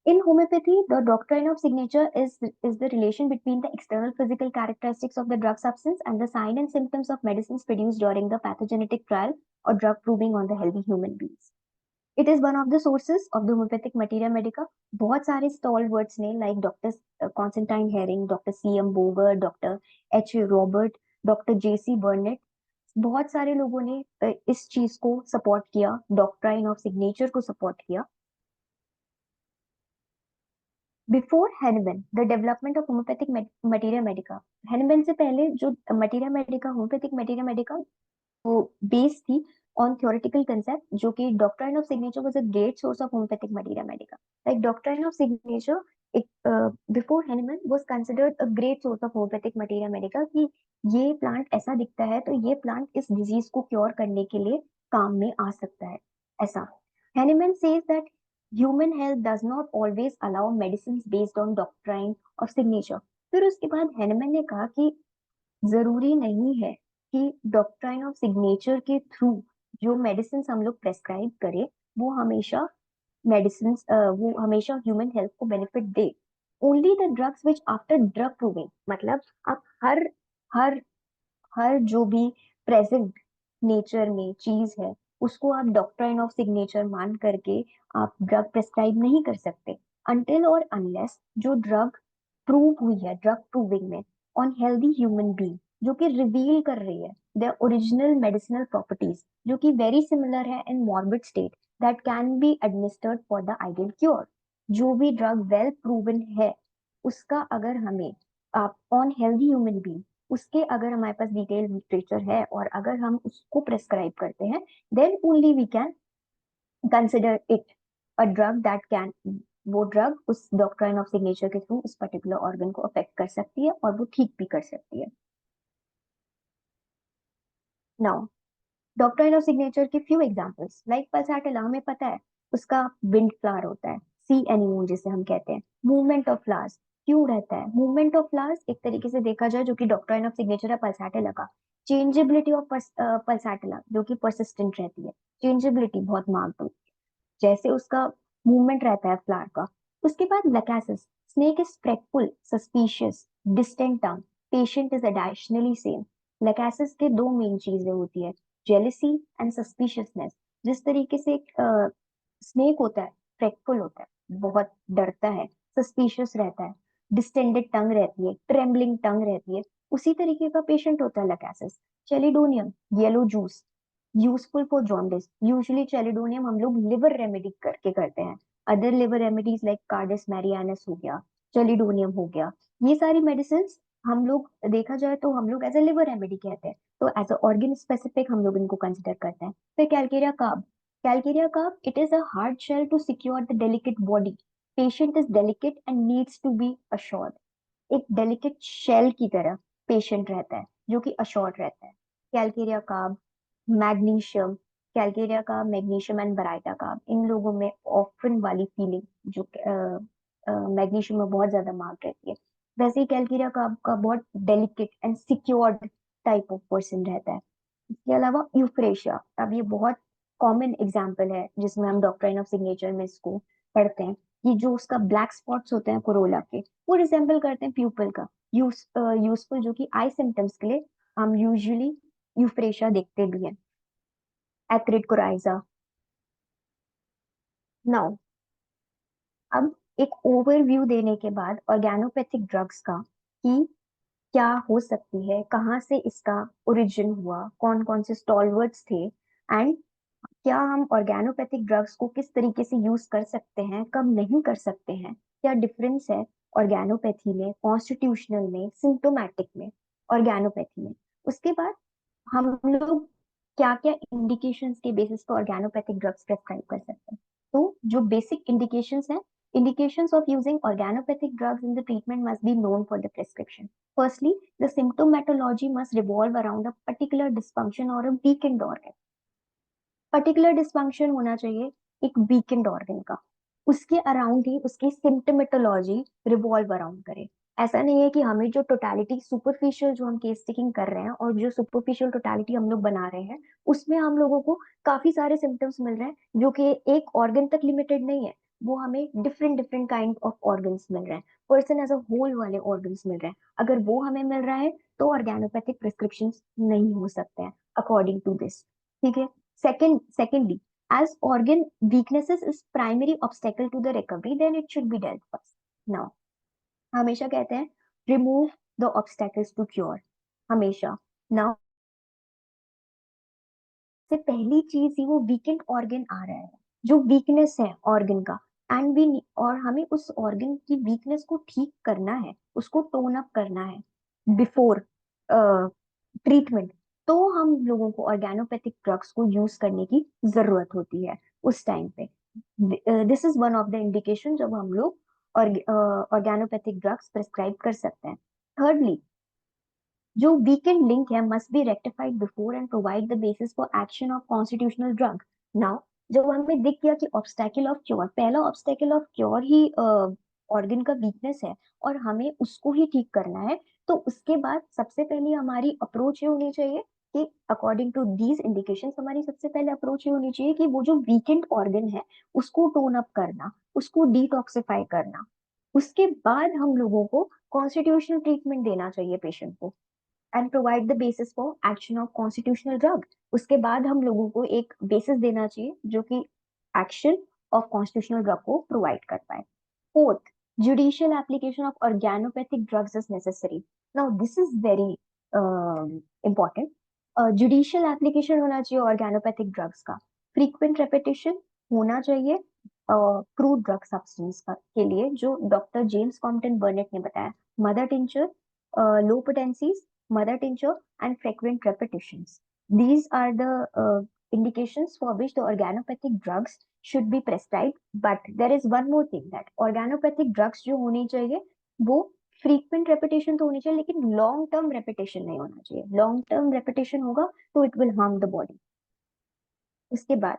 B: In homeopathy, the doctrine of signature is the relation between the external physical characteristics of the drug substance and the sign and symptoms of medicines produced during the pathogenetic trial or drug proving on the healthy human beings. It is one of the sources of the homeopathic materia medica. बहुत सारे stalwarts ने like Dr. Constantine Herring, Dr. C.M. Boger, Dr. H. Robert, Dr. J.C. Burnett, बहुत सारे लोगों ने इस चीज को सपोर्ट किया, डॉक्ट्राइन ऑफ सिग्नेचर को सपोर्ट किया. Before Hahnemann the development of homeopathic materia medica, Hahnemann से पहले जो materia medica, homeopathic materia medica, वो बेस थी ऑन theoretical concept, जो कि doctrine of signature was a great source of homeopathic materia medica. Like doctrine of signature एक before Hahnemann was considered a great source of homeopathic materia medica, कि ये plant ऐसा दिखता है तो ये प्लांट इस डिजीज को क्योर करने के लिए काम में आ सकता है, ऐसा. Hahnemann says that human health does not always allow medicine based on doctrine of signature. फिर उसके बाद हेनमन ने कहा कि जरूरी नहीं है कि डॉक्ट्राइन ऑफ सिग्नेचर के थ्रू जो मेडिसिन हम लोग प्रेस्क्राइब करें वो हमेशा मेडिसिन, वो हमेशा ह्यूमन हेल्थ को benefit they. Only the drugs which after drug proving, मतलब आप हर हर जो भी प्रेजेंट नेचर में चीज है उसको आप डॉक्ट्राइन ऑफ सिग्नेचर मान करके आप ड्रग प्रेस्क्राइब नहीं कर सकते, अनटिल और अनलेस जो ड्रग प्रूव हुई है ड्रग प्रूविंग में ऑन हेल्दी ह्यूमन बीइंग, जो कि रिवील कर रही है द ओरिजिनल मेडिसिनल प्रॉपर्टीज, जो कि वेरी सिमिलर है in morbid state, that can be administered for the ideal cure. जो भी ड्रग वेल प्रूवन है उसका अगर हमें आप ऑन हेल्दी ह्यूमन बीइंग, उसके अगर हमारे पास डिटेल लिटरेचर है और अगर हम उसको प्रेस्क्राइब करते हैं, then only we can consider it a drug that can, वो ड्रग उस डॉक्ट्राइन ऑफ सिग्नेचर के थ्रू उस पर्टिकुलर ऑर्गन को अफेक्ट कर सकती है और वो ठीक भी कर सकती है. नाउ डॉक्ट्राइन ऑफ सिग्नेचर के फ्यू एग्जांपल्स, लाइक पल्साटिला हमें पता है उसका विंड फ्लावर होता है, सी एनीमोन जिसे हम कहते हैं. मूवमेंट ऑफ फ्लावर्स क्यों रहता है? मूवमेंट ऑफ फ्लावर्स एक तरीके से देखा जाए जो कि डॉक्ट्राइन ऑफ सिग्नेचर है पल्साटिला का. चेंजेबिलिटी ऑफ पल्साटिला जो कि परसिस्टेंट रहती है, चेंजेबिलिटी बहुत मार्क्ड, जैसे उसका मूवमेंट रहता है फ्लावर का. उसके बाद Lachesis, snake is fretful, suspicious, distant tongue, patient is additionally same. Lachesis के दो मेन चीजें होती है, जेलिसी एंड सस्पिशियसनेस. जिस तरीके से स्नेक होता है, फ्रेटफुल होता है, बहुत डरता है, सस्पिशियस रहता है, डिस्टेंडेड टंग रहती है, ट्रेम्बलिंग टंग रहती है, उसी तरीके का पेशेंट होता है lachesis. Chelidonium, yellow juice, useful for jaundice. Usually chelidonium हम लोग लिवर रेमेडी करके करते हैं. अदर लिवर रेमेडीज लाइक कार्डिस मैरियानस हो गया, चेलिडोनियम हो गया, ये सारी मेडिसिन हम लोग देखा जाए तो हम लोग एज ए लिवर रेमेडी कहते हैं, तो एज अ ऑर्गन स्पेसिफिक हम लोग इनको कंसिडर करते हैं. फिर calcarea carb, calcarea carb it is a hard shell to secure the delicate body. Patient is delicate and needs to be assured. एक डेलिकेट शेल की तरह पेशेंट रहता है जो कि अश्योर्ड रहता है. कैलकेरिया कार्ब, मैग्नीशियम, कैलकेरिया का मैग्नीशियम एंड बराइटा का, इन लोगों में ऑफन वाली फीलिंग जो मैग्नीशियम में बहुत ज्यादा मार्क रहती है, वैसे ही कैलकेरिया का आपका बहुत delicate and secured type of person रहता है. इसके अलावा यूफ्रेशिया, अब ये बहुत कॉमन एग्जाम्पल है जिसमें हम डॉक्ट्राइन ऑफ सिग्नेचर में इसको पढ़ते हैं, कि जो उसका ब्लैक स्पॉट्स होते हैं कोरोला के, वो रिसेंबल करते हैं प्यूपल का. यूजफुल जो कि आई सिम्टम्स के लिए हम यूजुअली यूफ्रेशिया देखते भी हैं. Acrid coryza. नाउ अब एक ओवरव्यू देने के बाद ऑर्गेनोपैथिक ड्रग्स का, कि क्या हो सकती है, कहाँ से इसका ओरिजिन हुआ, कौन कौन से स्टॉलवर्ड्स थे, एंड क्या हम ऑर्गेनोपैथिक ड्रग्स को किस तरीके से यूज कर सकते हैं, कब नहीं कर सकते हैं, क्या डिफरेंस है ऑर्गेनोपैथी में, कॉन्स्टिट्यूशनल में, सिम्टोमैटिक में, ऑर्गेनोपैथी में. उसके बाद हम लोग क्या क्या इंडिकेशंस के बेसिस पर ऑर्गेनोपैथिक ड्रग्स प्रेस्क्राइब कर सकते हैं. तो जो बेसिक इंडिकेशंस हैं Indications of using organopathic drugs in the treatment must be known for the prescription. Firstly, the symptomatology must revolve around a particular dysfunction or a weakened organ. Particular dysfunction होना चाहिए एक weakened organ का, उसके around ही उसकी symptomatology revolve around करे। ऐसा नहीं है कि हमें जो टोटलिटी सुपरफिशियल जो हम केस टेकिंग कर रहे हैं और जो सुपरफिशियल टोटलिटी हम लोग बना रहे हैं उसमें हम लोगों को काफी सारे सिम्टम्स मिल रहे हैं जो कि एक ऑर्गन तक लिमिटेड नहीं है, वो हमें different different kind of organs मिल रहे हैं, पर्सन एज अ होल वाले ऑर्गन्स मिल रहे हैं। अगर वो हमें मिल रहा है तो ऑर्गेनोपैथिक प्रिस्क्रिप्शन नहीं हो सकते हैं अकॉर्डिंग टू दिस। ठीक है। Secondly, as organ weaknesses is primary obstacle to the recovery, then it should be dealt first. Now, हमेशा कहते हैं remove the obstacles to cure. हमेशा। Now, से पहली चीज ही वो वीकेंड ऑर्गन आ रहा है, जो वीकनेस है ऑर्गन का, एंड वी और हमें उस ऑर्गन की वीकनेस को ठीक करना है, उसको टोन अप करना है बिफोर ट्रीटमेंट। तो हम लोगों को ऑर्गेनोपैथिक ड्रग्स को यूज करने की जरूरत होती है उस टाइम पे। This is one of the indication जब हम लोग ऑर्गेनोपैथिक ड्रग्स प्रिस्क्राइब कर सकते हैं। थर्डली, जो वीकेंड लिंक है must be rectified before and provide the basis for action of constitutional drug. Now, जब हमें दिख गया कि ऑब्स्टेकल ऑफ क्योर, पहला obstacle of cure he organ का वीकनेस है और हमें उसको ही ठीक करना है, तो उसके बाद सबसे पहले हमारी अप्रोच ये होनी चाहिए कि अकॉर्डिंग टू दीज इंडिकेशंस हमारी सबसे पहले अप्रोच ये होनी चाहिए कि वो जो वीकेंड ऑर्गन है उसको टोन अप करना, उसको डिटॉक्सिफाई करना। उसके बाद हम लोगों को कॉन्स्टिट्यूशनल ट्रीटमेंट देना चाहिए पेशेंट को and provide the basis for action of constitutional drug. उसके बाद हम लोगों को एक बेसिस देना चाहिए जो कि एक्शन ऑफ कॉन्स्टिट्यूशनल ड्रग को प्रोवाइड कर पाए। Fourth, judicial application of organopathic drugs is necessary. Now this is very important. Judicial application होना चाहिए organopathic drugs का, frequent repetition होना चाहिए crude drug substance का के लिए, जो डॉक्टर जेम्स कॉम्पटन बर्नेट ने बताया, mother tincture, low potencies, mother tincture, and frequent repetitions. These are the indications for which the organopathic drugs should be prescribed. But there is one more thing, that organopathic drugs जो होनी चाहिए वो frequent repetition तो होनी चाहिए, लेकिन long term repetition नहीं होना चाहिए। long term repetition होगा तो it will harm the body. उसके बाद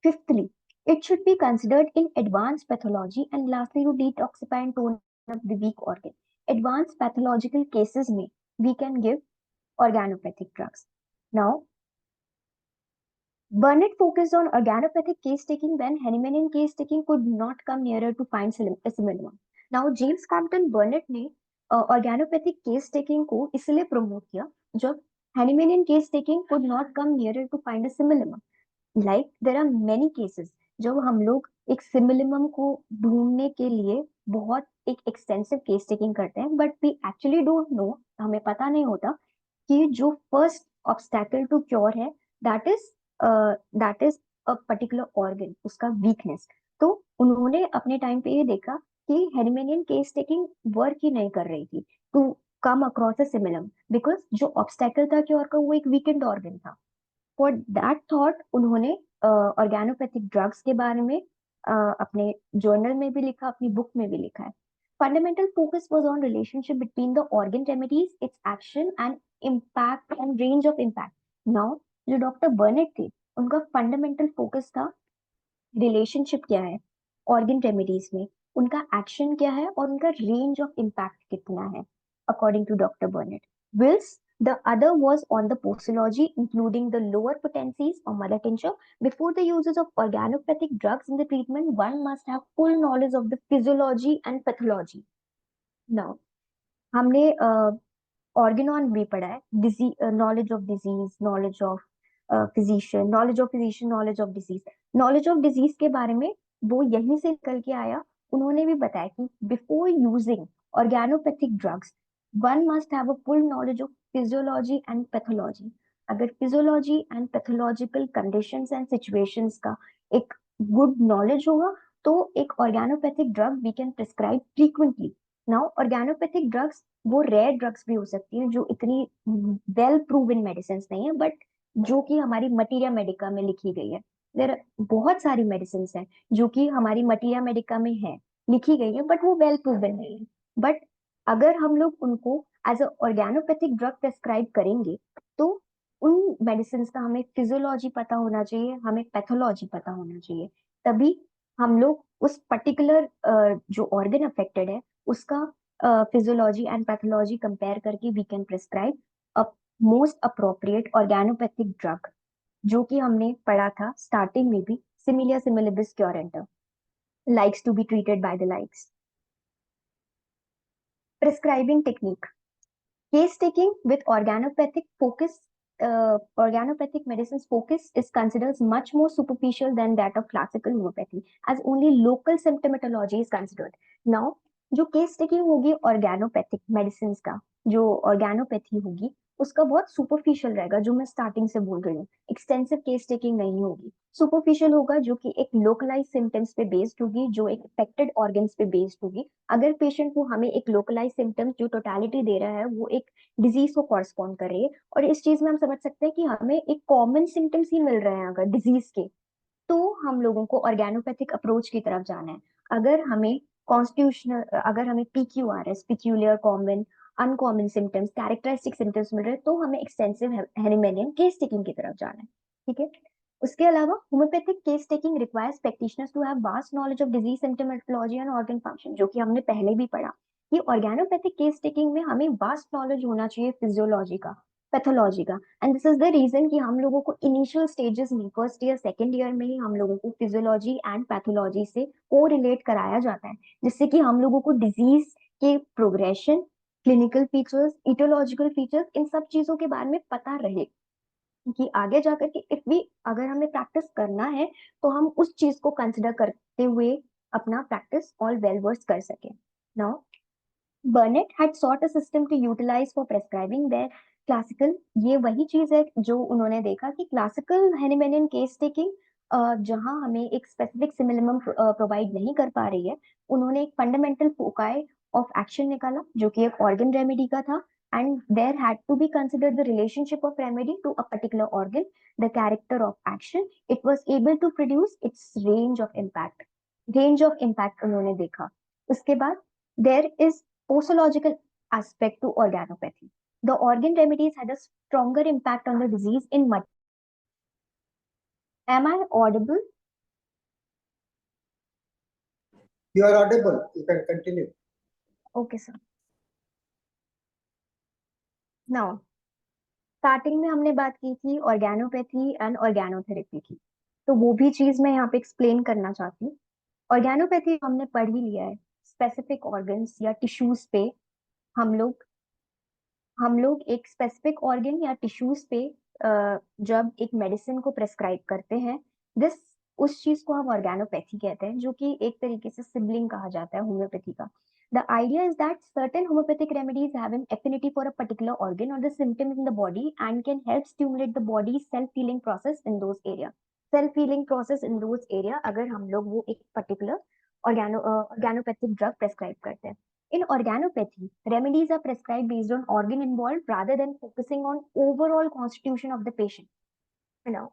B: fifthly, it should be considered in advanced pathology, and lastly to detoxify and tone up the weak organ. Advanced pathological cases में we can give organopathic drugs. Now, Burnett focused on organopathic case taking when Hahnemannian case taking could not come nearer to find a similar one. Now, James Compton Burnett ने organopathic case taking को इसलिए promote किया जब Hahnemannian case taking could not come nearer to find a similar one. Like there are many cases जब हम लोग एक सिमिलम को ढूंढने के लिए बहुत एक एक्सटेंसिव केस टेकिंग करते हैं, but we actually don't know, हमें पता नहीं होता कि जो फर्स्ट ऑब्स्टैकल टू क्योर है that is a particular organ, उसका वीकनेस। तो उन्होंने अपने टाइम पे ये देखा कि हेनिमेनियन केस टेकिंग वर्क ही नहीं कर रही थी to come across a similimum, because जो ऑब्स्टैकल था क्योर का वो एक वीकेंड ऑर्गन था। फॉर दैट थॉट उन्होंने ऑर्गेनोपैथिक ड्रग्स के बारे में अपने जर्नल में भी लिखा, अपनी बुक में भी लिखा है। Fundamental focus was on relationship between the organ remedies, it's action and impact and range of impact. Now, जो डॉक्टर बर्नेट थे उनका फंडामेंटल फोकस था रिलेशनशिप क्या है ऑर्गन रेमेडीज में, उनका एक्शन क्या है और उनका रेंज ऑफ इम्पैक्ट कितना है according to doctor Burnett. Wills the other was on the posology, including the lower potencies or mother tincture. Before the uses of organopathic drugs in the treatment, one must have full knowledge of the physiology and pathology. Now, हमने Organon भी पढ़ा है, knowledge of disease, knowledge of physician, knowledge of physician, knowledge of disease. Knowledge of disease के बारे में वो यहीं से निकल के आया। उन्होंने भी बताया कि before using organopathic drugs one must have a full knowledge of physiology and pathology. अगर physiology and pathological conditions and situations का एक गुड नॉलेज होगा तो एक organopathic drug we can prescribe frequently. Now, organopathic drugs वो rare drugs भी हो सकती हैं जो इतनी वेल प्रूवन मेडिसिन नहीं है, बट जो कि हमारी मटीरिया मेडिका में लिखी गई है। देयर बहुत सारी मेडिसिन हैं जो कि हमारी मटीरिया मेडिका में है, लिखी गई है, बट वो वेल प्रूवन नहीं है। बट अगर हम लोग उनको एज अ ऑर्गेनोपैथिक ड्रग प्रेस्क्राइब करेंगे, तो उन मेडिसिन का हमें फिजियोलॉजी पता होना चाहिए, हमें पैथोलॉजी पता होना चाहिए। तभी हम लोग उस पर्टिकुलर जो ऑर्गन अफेक्टेड है उसका फिजियोलॉजी एंड पैथोलॉजी कंपेयर करके we can prescribe a most appropriate organopathic drug, जो कि हमने पढ़ा था स्टार्टिंग में भी, similia similibus curentur, likes to be treated by the likes. Prescribing technique. Case taking with organopathic medicines focus is considered much more superficial than that of classical homeopathy, as only local symptomatology is considered. Now, जो case taking होगी ऑर्गेनोपैथिक medicine का, जो ऑर्गेनोपैथी होगी उसका बहुत superficial रहेगा, जो मैं स्टार्टिंग से बोल रही हूँ। एक्सटेंसिव केस टेकिंग नहीं होगी, सुपरफिशियल होगा, जो कि एक लोकलाइज सिम्टम्स पे बेस्ड होगी, जो एक अफेक्टेड ऑर्गन्स पे बेस्ड होगी। अगर पेशेंट को हमें एक लोकलाइज सिम्टम्स जो टोटालिटी दे रहा है वो एक डिजीज को कॉरस्पॉन्ड कर रही है, और इस चीज में हम समझ सकते हैं कि हमें एक कॉमन सिम्टम्स ही मिल रहे हैं अगर डिजीज के, तो हम लोगों को ऑर्गेनोपैथिक अप्रोच की तरफ जाना है। अगर हमें कॉन्स्टिट्यूशनल, अगर हमें PQRS, peculiar common uncommon symptoms, characteristic symptoms मिल रहे हैं, तो हमें एक्सटेंसिव हेनिमेनियम केस टेकिंग की तरफ जाना है। ठीक है। उसके अलावा homoeopathic case taking requires practitioners to have vast knowledge of disease symptomatology and organ function, जो कि हमने पहले भी पढ़ा कि ऑर्गेनोपैथिक केस टेकिंग में हमें वास्ट नॉलेज होना चाहिए फिजियोलॉजी का, पैथोलॉजी का। And this is the reason कि हम लोगों को इनिशियल स्टेजेस में, फर्स्ट ईयर सेकेंड ईयर में ही हम लोगों को फिजियोलॉजी एंड पैथोलॉजी से को रिलेट कराया जाता है, जिससे कि हम लोगों को डिजीज के progression, clinical features, etiological features, इन सब चीजों के बारे में पता रहे, कि आगे जाकर के इफ भी अगर हमें प्रैक्टिस करना है तो हम उस चीज को कंसिडर करते हुए अपना प्रैक्टिस ऑल वेल वर्स कर सके। Now Burnett had sought a system to utilize for prescribing their classical, ये वही चीज है जो उन्होंने देखा कि क्लासिकल हेनिमेनियन केस टेकिंग जहां हमें एक स्पेसिफिक सिमिलम प्रोवाइड नहीं कर पा रही है, उन्होंने एक फंडामेंटल फोकाई ऑफ एक्शन निकाला जो कि एक ऑर्गन रेमेडी का था, and there had to be considered the relationship of remedy to a particular organ, the character of action it was able to produce, its range of impact, range of impact उन्होंने देखा। उसके बाद there is posological aspect to organopathy. The organ remedies had a stronger impact on the disease in mud. Am I audible?
C: You are audible. You can continue.
B: Okay, sir. Now, starting में हमने बात की थी ऑर्गेनोपैथी and ऑर्गेनोथेरेपी की, तो वो भी चीज मैं यहाँ पे एक्सप्लेन करना चाहती हूँ। ऑर्गेनोपैथी हमने पढ़ ही लिया है, स्पेसिफिक ऑर्गन्स या टिश्यूज पे हम लोग एक स्पेसिफिक ऑर्गन या टिश्यूज पे जब एक मेडिसिन को प्रेस्क्राइब करते हैं, दिस उस चीज को हम ऑर्गेनोपैथी कहते हैं, जो कि एक तरीके से सिबलिंग कहा जाता है होम्योपैथी का। The idea is that certain homeopathic remedies have an affinity for a particular organ or the symptoms in the body and can help stimulate the body's self-healing process in those area. Self-healing process in those area अगर हम लोग वो एक particular organopathic drug prescribe करते हैं। In organopathy, remedies are prescribed based on organ involved rather than focusing on overall constitution of the patient. Now,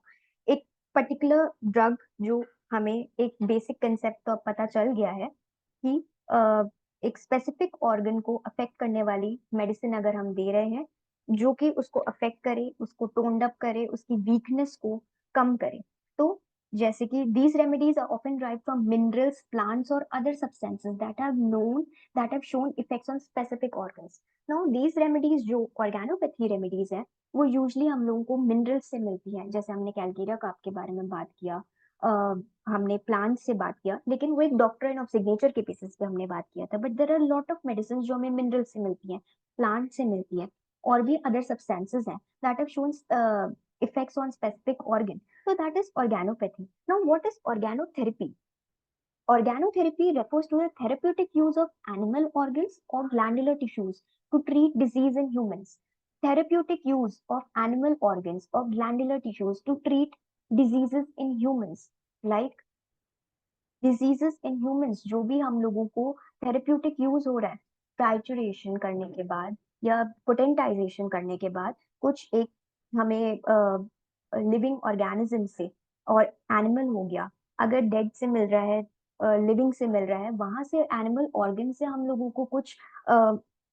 B: एक particular drug जो हमें एक basic concept तो अब पता चल गया है कि एक स्पेसिफिक ऑर्गन को अफेक्ट करने वाली मेडिसिन अगर हम दे रहे हैं जो कि उसको अफेक्ट करे, उसको टोन्ड अप करे, उसकी वीकनेस को कम करे, तो जैसे कि these remedies are often derived from minerals, plants or other substances that have shown effects on specific organs. Now these remedies जो organopathy remedies है वो यूजली हम लोगों को मिनरल्स से मिलती है, जैसे हमने कैलकेरिया काप के बारे में बात किया, हमने प्लांट से बात किया, लेकिन वो एक डॉक्ट्रिन ऑफ सिग्नेचर के बेसिस पे हमने बात किया था। But there are lot of medicine जो हमें मिनरल से मिलती हैं, प्लांट से मिलती है, और भी अदर सब्सटेंसेस हैं that have shown effects on specific organ, so that is organopathy. Now what is organotherapy? Organotherapy refers to the therapeutic use of animal organs or glandular tissues to treat disease in humans. Therapeutic use of animal organs or glandular tissues to treat diseases in humans, like diseases in humans जो भी हम लोगों को therapeutic use हो रहा है, trituration करने के बाद या पोटेंटाइजेशन करने के बाद कुछ एक हमें लिविंग ऑर्गेनिज्म से, और एनिमल हो गया, अगर डेड से मिल रहा है लिविंग से मिल रहा है, वहां से एनिमल ऑर्गन से हम लोगों को कुछ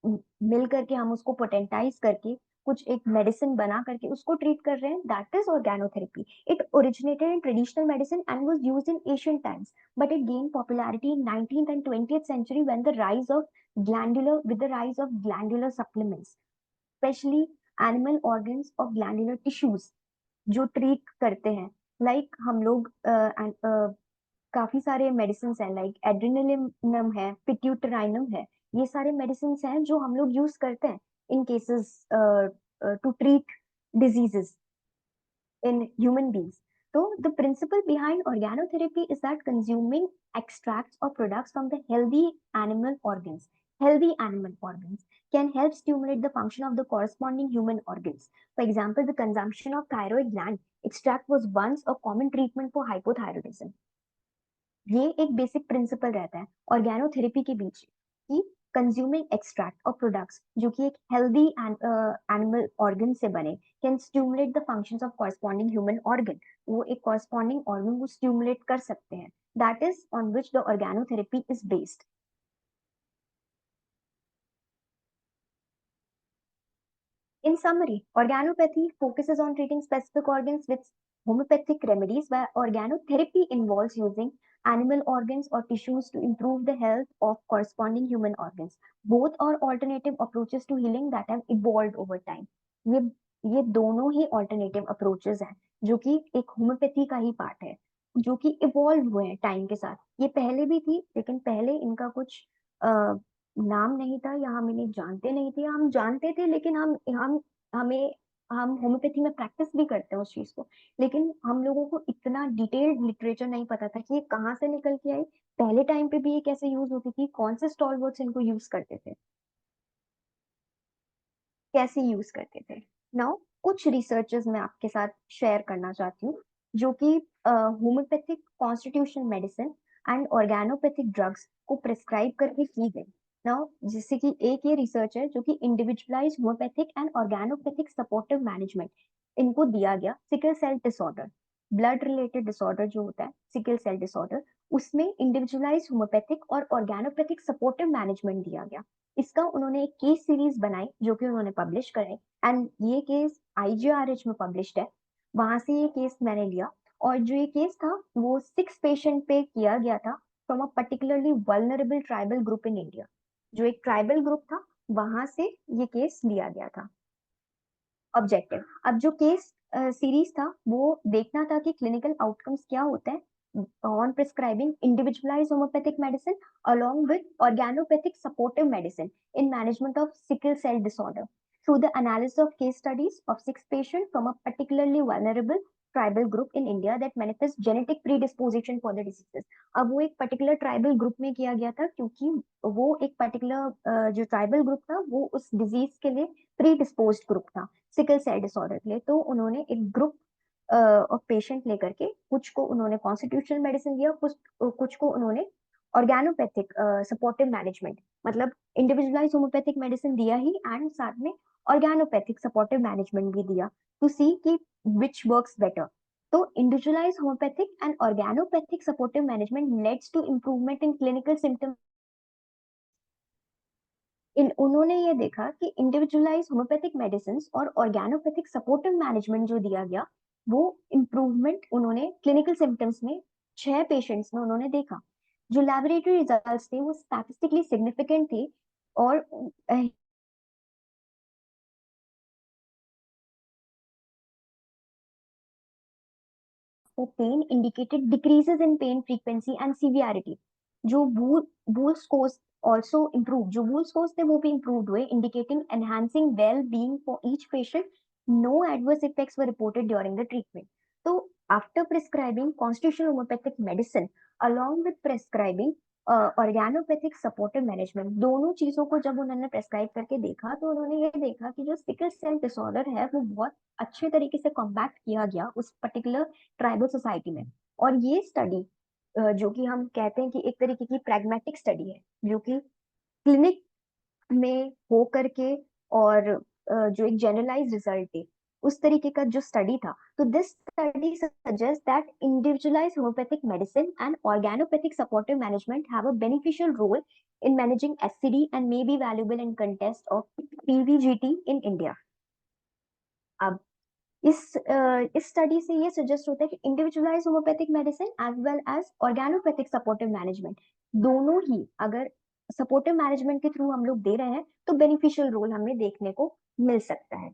B: मिल करके हम उसको पोटेंटाइज करके कुछ एक मेडिसिन बना करके उसको ट्रीट कर रहे हैं, that is organotherapy. It originated in traditional medicine and was used in ancient times, but it gained popularity in 19th and 20th century when the rise of glandular supplements, especially animal organs of glandular tissues जो treat करते हैं. Like हम लोग काफी सारे medicine हैं, like एड्रेनालिनम है, पिट्यूटराइनम है, ये सारे मेडिसिन हैं जो हम लोग यूज करते हैं in cases to treat diseases in human beings. So the principle behind organotherapy is that consuming extracts or products from the healthy animal organs can help stimulate the function of the corresponding human organs. For example, the consumption of thyroid gland extract was once a common treatment for hypothyroidism. ये एक basic principal रहता है ऑर्गेनोथेरेपी के बीच कि consuming extract और products जो कि एक हेल्दी एनिमल ऑर्गन से बने can stimulate the functions of corresponding human organ. वो एक कॉरस्पॉन्डिंग ऑर्गन को स्टिमुलेट कर सकते हैं. That is on which the organotherapy is based. In summary, organopathy focuses on treating specific organs with homeopathic remedies, while organotherapy involves using animal organs or tissues to improve the health of corresponding human organs. Both are alternative approaches to healing that have evolved over time. ये ये दोनों ही alternative approaches हैं जो कि एक homeopathy का ही part है, जो कि इवॉल्व हुए हैं टाइम के साथ. ये पहले भी थी लेकिन पहले इनका कुछ नाम नहीं था या हम इन्हें जानते नहीं थे. हम जानते थे लेकिन हम होम्योपैथी में प्रैक्टिस भी करते हैं उस चीज को, लेकिन हम लोगों को इतना डिटेल्ड लिटरेचर नहीं पता था कि ये कहाँ से निकल के आई, पहले टाइम पे भी ये कैसे यूज होती थी, कौन से स्टॉलवर्ड्स इनको यूज करते थे, कैसे यूज करते थे. नाउ कुछ रिसर्चेस मैं आपके साथ शेयर करना चाहती हूँ जो कि homeopathic constitutional medicine and organopathic drugs को प्रिस्क्राइब करके की गई. नाउ जैसे कि एक ये रिसर्च है जो कि individualize homeopathic and organopathic supportive management, इनको दिया गया sickle cell disorder, blood related disorder जो होता है सिकल सेल डिसऑर्डर, उसमें इंडिविजुअलाइज होम्योपैथिक और ऑर्गेनोपैथिक सपोर्टिव मैनेजमेंट दिया गया. इसका उन्होंने एक केस सीरीज बनाई जो कि उन्होंने पब्लिश कराई एंड ये केस IJRH में पब्लिश्ड है. वहां से ये केस मैंने लिया और जो ये केस था वो 6 पेशेंट पे किया गया था from a particularly vulnerable tribal group in India. जो एक ट्राइबल ग्रुप था वहां से ये केस लिया गया था. ऑब्जेक्टिव, अब जो केस सीरीज था वो देखना था कि क्लिनिकल आउटकम्स क्या होते हैं on prescribing individualized homeopathic medicine along with organopathic supportive medicine in management of sickle cell disorder through the analysis of case studies of 6 patients from a particularly vulnerable tribal group in India that manifest genetic predisposition for the diseases. अब वो एक particular tribal group में किया गया था क्योंकि वो एक particular जो tribal group था वो उस disease के लिए predisposed grouप था सिकल सेल डिसऑर्डर के लिए. तो उन्होंने एक ग्रुप और पेशेंट लेकर के कुछ को उन्होंने कॉन्स्टिट्यूशनल मेडिसिन दिया, कुछ को उन्होंने ऑर्गेनोपैथिक सपोर्टिव मैनेजमेंट मतलब इंडिविजुअलाइज होम्योपैथिक मेडिसिन दिया ही एंड साथ में ऑर्गेनोपैथिक सपोर्टिव मैनेजमेंट भी दिया टू सी कि विच वर्क्स बेटर. तो individualize homeopathic and organopathic supportive management leads to improvement in clinical symptom. उन्होंने ये देखा कि इंडिविजुअलाइज होम्योपैथिक मेडिसिन और ऑर्गेनोपैथिक सपोर्टिव मैनेजमेंट जो दिया गया वो इम्प्रूवमेंट उन्होंने क्लिनिकल सिम्टम्स में 6 पेशेंट्स में उन्होंने देखा. जो लैबोरेटरी रिजल्ट्स थे वो स्टैटिस्टिकली सिग्निफिकेंट थे और pain indicated decreases in pain frequency and severity. जो वूल स्कोर्स also improved, जो वूल स्कोर्स थे वो भी improved हुए, indicating enhancing well-being for each patient. No adverse effects were reported during the treatment. So after prescribing constitutional homeopathic medicine along with prescribing organopathic supportive management, दोनों चीजों को जब उन्होंने प्रेस्क्राइब करके देखा तो उन्होंने ये देखा कि जो सिकल सेल डिसऑर्डर है वो बहुत अच्छे तरीके से कॉम्बैक्ट किया गया उस पर्टिकुलर ट्राइबल सोसाइटी में. और ये स्टडी जो कि हम कहते हैं कि एक तरीके की प्रैग्मेटिक स्टडी है जो कि क्लिनिक में हो करके और जो एक जनरलाइज रिजल्ट है उस तरीके का जो स्टडी था। तो this study suggest that individualized homeopathic medicine and organopathic supportive management have a beneficial role in managing SCD and may be valuable in context of PVGT in India. अब इस study से ये सजेस्ट होता है कि individualize homeopathic medicine as well as organopathic supportive management, दोनों ही अगर सपोर्टिव मैनेजमेंट के थ्रू हम लोग दे रहे हैं तो बेनिफिशियल रोल हमें देखने को मिल सकता है।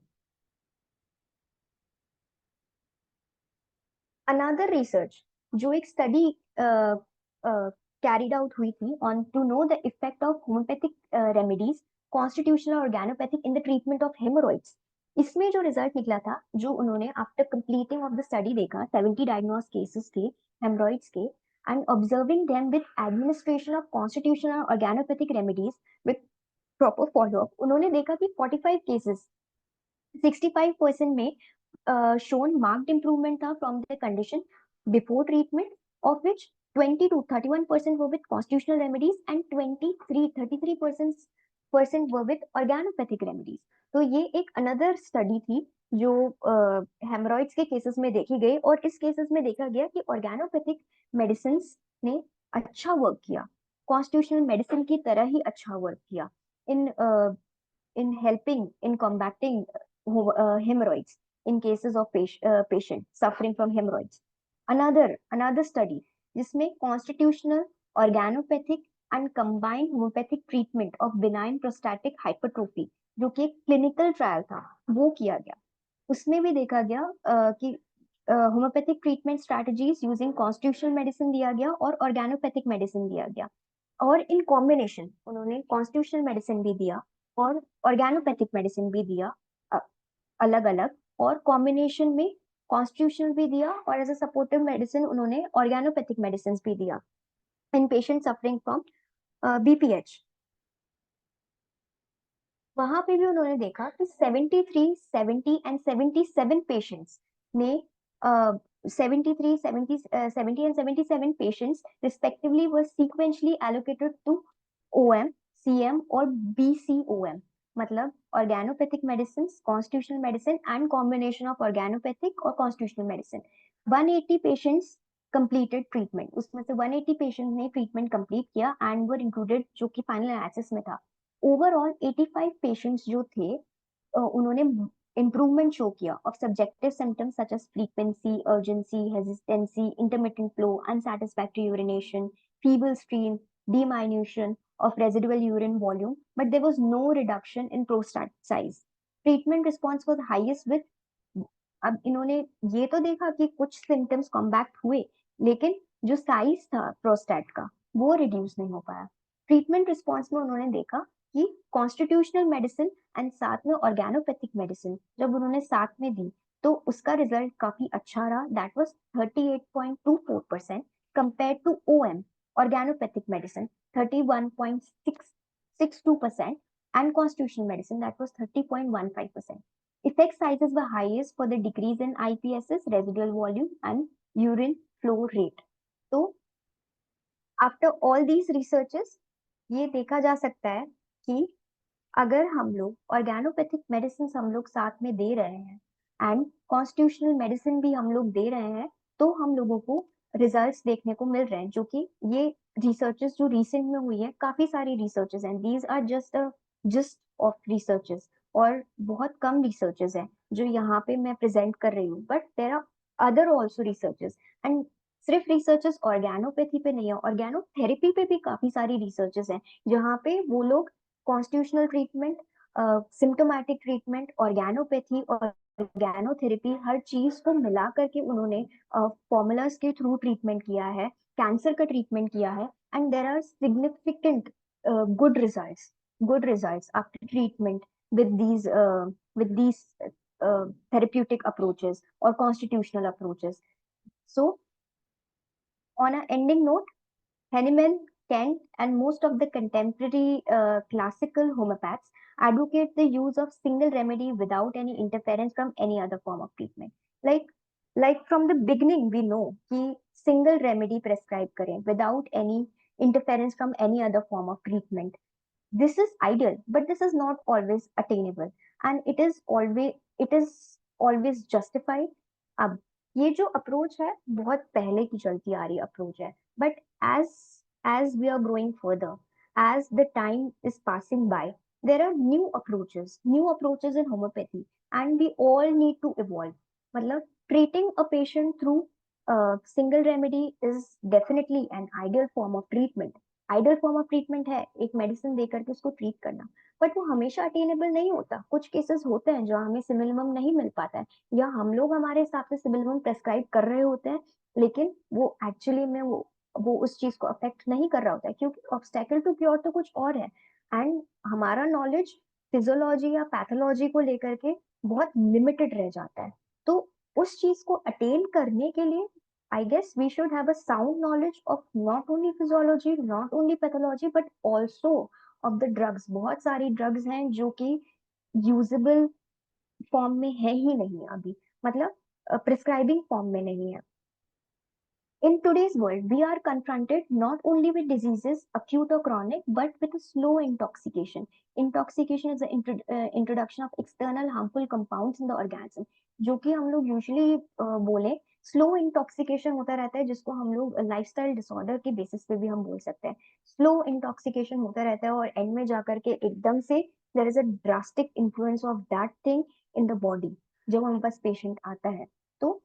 B: अनदर रिसर्च जो एक स्टडी कैरिड आउट हुई थी on to know the effect of homeopathic remedies constitutional organopathic in the treatment of haemorrhoids, इसमें जो रिजल्ट निकला था, जो उन्होंने after completing of the study देखा, 70 डायग्नोज केसेस थे हेमोरॉइड्स के, and observing them with administration of constitutional organopathic remedies with proper follow up, उन्होंने देखा कि 45 केसेस 65% में shown marked improvement था from their condition before treatment, of which 20 to 31% were with constitutional remedies and 33% were with organopathic remedies. तो ये एक another study थी जो हेमरॉइड्स के केसेस में देखी गई, और इस केसेस में देखा गया कि ऑर्गेनोपैथिक मेडिसिन ने अच्छा वर्क किया, कॉन्स्टिट्यूशनल मेडिसिन की तरह ही अच्छा वर्क किया in helping in combating hemorrhoids in cases of patient suffering from hemorrhoids. Another study जिसमें constitutional, organopathic and combined homeopathic treatment of benign prostatic hypertrophy, जो कि एक क्लिनिकल ट्रायल था, वो किया गया। उसमें भी देखा गया कि homeopathic treatment strategies using constitutional medicine दिया गया और ऑर्गेनोपैथिक मेडिसिन दिया गया, और इन कॉम्बिनेशन उन्होंने कॉन्स्टिट्यूशनल मेडिसिन भी दिया और ऑर्गेनोपैथिक मेडिसिन भी दिया अलग अलग, और कॉम्बिनेशन में कॉन्स्टिट्यूशनल भी दिया और एज अ सपोर्टिव मेडिसिन उन्होंने ऑर्गेनोपैथिक मेडिसिन भी दिया इन पेशेंट सफरिंग फ्रॉम BPH। वहां पे भी उन्होंने देखा कि 73, 70 एंड 77 पेशेंट्स में 73, 70, 70 and 77 patients respectively were sequentially allocated to OM, CM और BCOM, मतलब organopathic medicines, constitutional medicine and combination of organopathic और constitutional medicine। 180 patients completed treatment, उसमें से 180 patients ने treatment complete किया and were included, जो कि final analysis में था। ओवरऑल 85 पेशेंट्स जो थे उन्होंने improvement show किया of subjective symptoms such as frequency, urgency, hesitancy, intermittent flow, unsatisfactory urination, feeble stream, diminution of residual urine volume, but there was no reduction in prostate size. Treatment response was highest with, अब इन्होंने ये तो देखा कि कुछ symptoms combat हुए, लेकिन जो साइज था प्रोस्टेट का वो रिड्यूस नहीं हो पाया। ट्रीटमेंट रिस्पॉन्स में उन्होंने देखा कि कॉन्स्टिट्यूशनल मेडिसिन एंड साथ में ऑर्गेनोपैथिक मेडिसिन जब उन्होंने साथ में दी तो उसका रिजल्ट काफी अच्छा रहा, that was 38.24% compared to OM organopathic medicine 31.662% and constitutional medicine that was 30.15%. Effect sizes were highest for the decrease in IPSS, residual volume and urine flow rate. तो after all these researches ये देखा जा सकता है कि अगर हम लोग ऑर्गेनोपैथिक मेडिसिन हम लोग साथ में दे रहे हैं एंड कॉन्स्टिट्यूशनल मेडिसिन भी हम लोग दे रहे हैं तो हम लोगों को रिजल्ट्स देखने को मिल रहे हैं, जो कि ये रिसर्चेस जो रिसेंट में हुई है, काफी सारी रिसर्चेस हैं, these are just of researches, और बहुत कम रिसर्चेस हैं जो यहाँ पे मैं प्रेजेंट कर रही हूँ, but there are other also researches, and सिर्फ रिसर्चेस ऑर्गेनोपैथी पे नहीं है, ऑर्गेनोथेरेपी पे भी काफी सारी रिसर्चेस हैं जहाँ पे वो लोग कॉन्स्टिट्यूशनल ट्रीटमेंट, सिम्टोमेटिक ट्रीटमेंट, ऑर्गेनोपैथी और ऑर्गेनोथेरेपी, हर चीज को मिला करके उन्होंने फॉर्मूलाज के थ्रू ट्रीटमेंट किया है, कैंसर का ट्रीटमेंट किया है, and there are significant good results after treatment with these therapeutic approaches or constitutional approaches. So on an ending note, Hahnemann, Kent, and most of the contemporary classical homeopaths advocate the use of single remedy without any interference from any other form of treatment. Like from the beginning, we know कि single remedy prescribe करें without any interference from any other form of treatment. This is ideal, but this is not always attainable, and it is always justified. अब ये जो approach है बहुत पहले की चलती आ रही अप्रोच है, but as we are growing further, as the time is passing by, there are new approaches in homeopathy, and we all need to evolve. मतलब treating a patient through single remedy is definitely an ideal form of treatment. Ideal form of treatment है एक medicine दे करके उसको treat करना, but वो हमेशा attainable नहीं होता। कुछ केसेस होते हैं जहाँ हमें सिमिलम नहीं मिल पाता है, या हम लोग हमारे हिसाब से सिमिलम प्रेस्क्राइब कर रहे होते हैं, लेकिन वो एक्चुअली में वो उस चीज को अफेक्ट नहीं कर रहा होता है, क्योंकि ऑब्स्टेकल टू क्योर तो कुछ और है, एंड हमारा नॉलेज फिजियोलॉजी या पैथोलॉजी को लेकर के बहुत लिमिटेड रह जाता है। तो उस चीज को अटेन करने के लिए I guess we should have a sound knowledge of not only physiology, not only pathology, but also of the drugs. बहुत सारी drugs हैं जो कि usable form में है ही नहीं अभी, मतलब prescribing form में नहीं है। In today's world, we are confronted not only with diseases, acute or chronic, but with a slow intoxication. Intoxication is the introduction of external harmful compounds in the organism. जो कि हम लोग usually बोले slow intoxication होता रहता है, जिसको हम लोग लाइफस्टाइल डिसऑर्डर के बेसिस पे भी हम बोल सकते हैं। स्लो इंटॉक्सिकेशन होता रहता है और एंड में जाकर के एकदम से there is a drastic influence of that thing in the body जब हमारे पास पेशेंट आता है। तो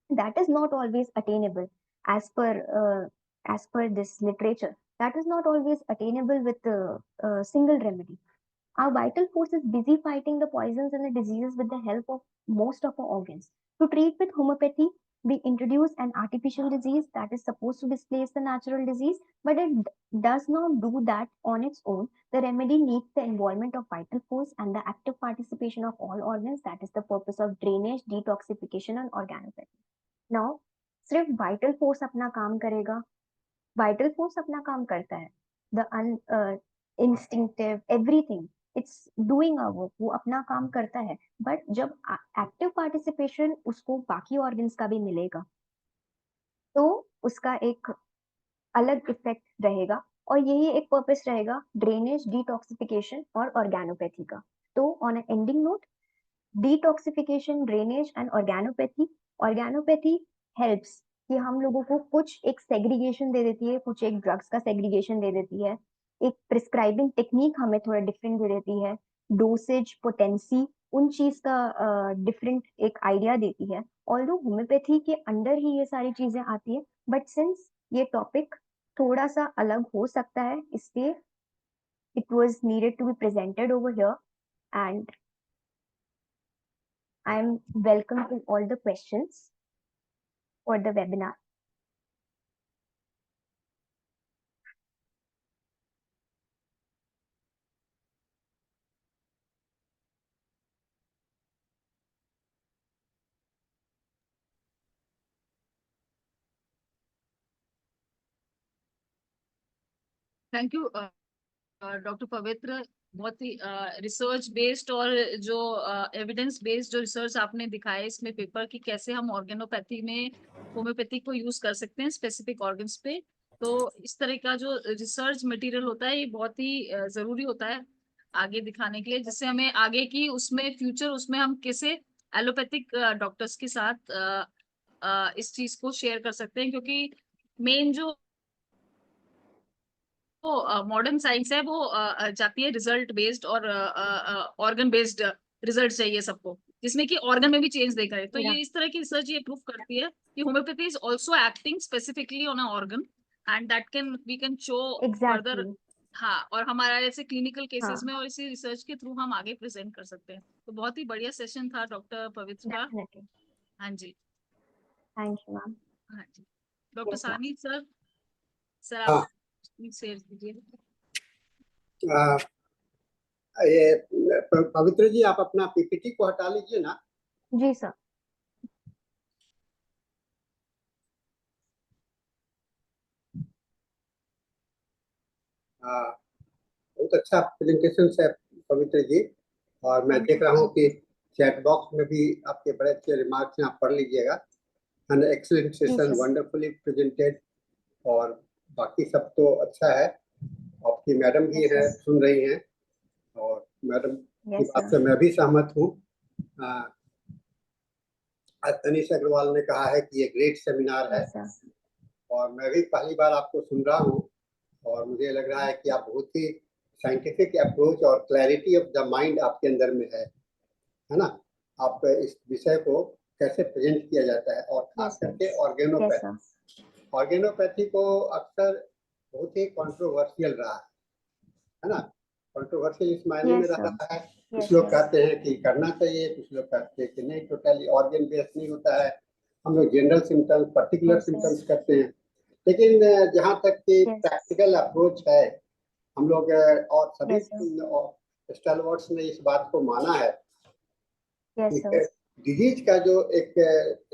B: that is not always attainable as per this literature. That is not always attainable with a single remedy. Our vital force is busy fighting the poisons and the diseases with the help of most of our organs. To treat with homeopathy, we introduce an artificial disease that is supposed to displace the natural disease, but it does not do that on its own. The remedy needs the involvement of vital force and the active participation of all organs. That is the purpose of drainage, detoxification, and organopathy. Now, सिर्फ vital force अपना काम करेगा, vital force अपना काम करता है, the instinctive everything it's doing a work, वो अपना काम करता है, बट जब एक्टिव पार्टिसिपेशन उसको बाकी ऑर्गन्स का भी मिलेगा तो उसका एक अलग इफेक्ट रहेगा, और यही एक पर्पस रहेगा ड्रेनेज, डिटॉक्सिफिकेशन और ऑर्गेनोपैथी का। तो on a ending note, detoxification, drainage and organopathy helps कि हम लोगों को कुछ एक सेग्रीगेशन दे देती है, कुछ एक ड्रग्स का सेग्रीगेशन दे देती है, एक प्रिस्क्राइबिंग टेक्निक हमें थोड़ा डिफरेंट दे देती है, डोसेज, पोटेंसी, उन चीज का डिफरेंट एक आइडिया देती है। ऑल्दो होम्योपैथी के अंडर ही ये सारी चीजें आती है, बट सिंस ये टॉपिक थोड़ा सा अलग हो सकता है, इसलिए it was needed to be presented over here, and I'm welcome to all the questions for the webinar.
A: Thank you doctor पवित्र। बहुत ही रिसर्च बेस्ड और जो एविडेंस बेस्ड जो रिसर्च आपने दिखाया इसमें पेपर की कैसे हम ऑर्गेनोपैथी में होम्योपैथी को यूज कर सकते हैं स्पेसिफिक ऑर्गन्स पे। तो इस तरह का जो रिसर्च मटेरियल होता है ये बहुत ही जरूरी होता है आगे दिखाने के लिए, जिससे हमें आगे की उसमें फ्यूचर उसमें हम कैसे एलोपैथिक डॉक्टर्स के साथ इस चीज को शेयर कर सकते हैं, क्योंकि मेन जो मॉडर्न साइंस है वो जाती है रिजल्ट बेस्ड और ऑर्गन बेस्ड रिजल्ट चाहिए सबको, जिसमें कि ऑर्गन में भी चेंज देखा है। तो ये इस तरह की रिसर्च ये प्रूव करती है कि homoeopathy is also acting specifically on a organ and that can we can show further.
B: Exactly.
A: हाँ, और हमारा ऐसे क्लिनिकल केसेस
B: हाँ,
A: में और इसी रिसर्च के थ्रू हम आगे प्रेजेंट कर सकते हैं। तो बहुत ही बढ़िया सेशन था डॉक्टर पवित्र का।
B: definitely.
A: हाँ जी।
B: Thank you, ma'am.
A: हाँ जी, डॉक्टर
B: Yes, ma'am.
A: सानी सर, सर आप
C: हाँ,
A: शेयर कीजिए।
C: ये पवित्र जी आप अपना पीपीटी को हटा लीजिए ना।
B: जी सर।
C: बहुत अच्छा प्रेजेंटेशन है पवित्र जी, और मैं
B: Thank
C: देख
B: you.
C: रहा हूँ कि चैट बॉक्स में भी आपके बड़े अच्छे रिमार्क्स हैं, आप पढ़ लीजिएगा। An excellent
B: ji
C: session,
B: sir.
C: Wonderfully presented, और बाकी सब तो अच्छा है। आपकी मैडम भी
B: Yes,
C: है,
B: sir.
C: सुन रही हैं, और मैडम की
B: Yes,
C: बात
B: sir.
C: से मैं भी सहमत हूँ। आज तनीष अग्रवाल ने कहा है कि ये ग्रेट सेमिनार है,
B: यस सर,
C: और मैं भी पहली बार आपको सुन रहा हूँ, और मुझे लग रहा है कि आप बहुत ही साइंटिफिक अप्रोच और क्लैरिटी ऑफ द माइंड आपके अंदर में है ना। आप इस विषय को कैसे प्रेजेंट किया जाता है, और खास
B: यस सर,
C: करके
B: यस
C: ऑर्गेनोपैथी।
B: सर,
C: ऑर्गेनोपैथी को अक्सर बहुत ही कंट्रोवर्शियल रहा है ना। कंट्रोवर्शियल इस मायने में
B: यस सर,
C: रहा है, कुछ
B: यस
C: लोग
B: यस
C: कहते हैं कि करना चाहिए, कुछ लोग कहते हैं कि नहीं, टोटली ऑर्गन बेस्ड नहीं होता है। हम लोग general symptoms, particular
B: yes
C: symptoms
B: yes
C: करते हैं। लेकिन जहाँ तक कि
B: यस
C: प्रैक्टिकल अप्रोच है, हम लोग और सभी
B: यस सर,
C: स्टालवर्ड्स ने इस बात को माना है
B: यस सर,
C: कि डिजीज का जो एक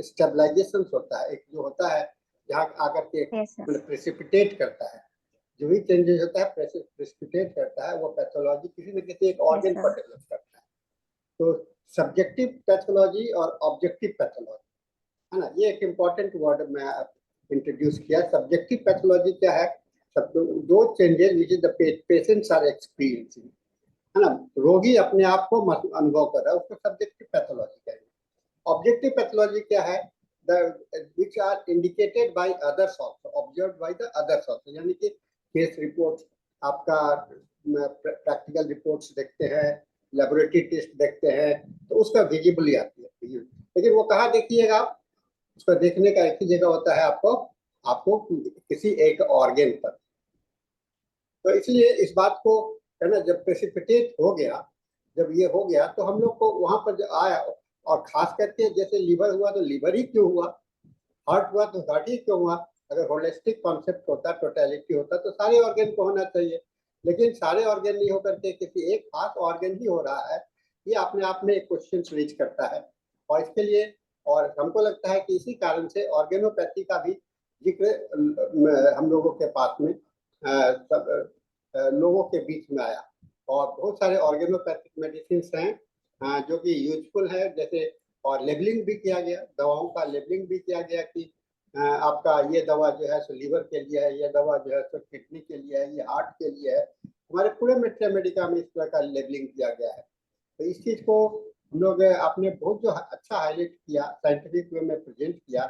C: स्टेबलाइजेशन होता है, एक जो होता है जहाँ आकर के
B: यस सर,
C: प्रेसिपिटेट करता है, जो भी चेंजेस होता है प्रेसिपिटेट करता है, वो पैथोलॉजी किसी न किसी एक
B: यस
C: ऑर्गन
B: सर,
C: पर डेवलप करता है। तो सब्जेक्टिव पैथोलॉजी और ऑब्जेक्टिव पैथोलॉजी, है ना, ये एक इम्पॉर्टेंट वर्ड मैं इंट्रोड्यूस किया। सब्जेक्टिव पैथोलॉजी क्या है? सब दो changes which is the patients are experiencing, है ना, रोगी अपने आप को अनुभव कर रहा है, उसको सब्जेक्टिव पैथोलॉजी कहेंगे। ऑब्जेक्टिव पैथोलॉजी क्या है? The which are indicated by others also, observed by the others also, यानी कि केस रिपोर्ट्स, आपका प्रैक्टिकल रिपोर्ट्स देखते हैं, लेबोरेटरी टेस्ट देखते हैं, तो उसका विजिबली आती है। लेकिन वो कहाँ देखिएगा आप? उसको देखने का एक ही जगह होता है, आपको आपको किसी एक ऑर्गन पर। तो इसलिए इस बात को, है ना, जब प्रेसिपिटेट हो गया, जब ये हो गया, तो हम लोग को वहां पर आया। और खास करके जैसे लीवर हुआ तो लीवर ही क्यों हुआ, हार्ट हुआ तो हार्ट ही क्यों हुआ। अगर होलिस्टिक कॉन्सेप्ट होता, टोटलिटी होता, तो सारे ऑर्गन को होना चाहिए। लेकिन सारे ऑर्गन नहीं होकर के किसी एक खास ऑर्गन ही हो रहा है, ये अपने आप में एक क्वेश्चन रेज करता है। और इसके लिए, और हमको लगता है कि इसी कारण से ऑर्गेनोपैथी का भी जिक्र हम लोगों के पास में सब लोगों के बीच में आया। और बहुत सारे ऑर्गेनोपैथिक मेडिसिन हैं जो कि यूजफुल है, जैसे, और लेबलिंग भी किया गया, दवाओं का लेबलिंग भी किया गया कि आपका ये दवा जो है सो लीवर के लिए है, ये दवा जो है सो किडनी के लिए है, ये हार्ट के लिए है। हमारे पूरे मेडिका में इस तरह का लेबलिंग किया गया है। तो इस चीज को हम लोग, आपने बहुत जो अच्छा हाईलाइट किया, साइंटिफिक वे में प्रेजेंट किया,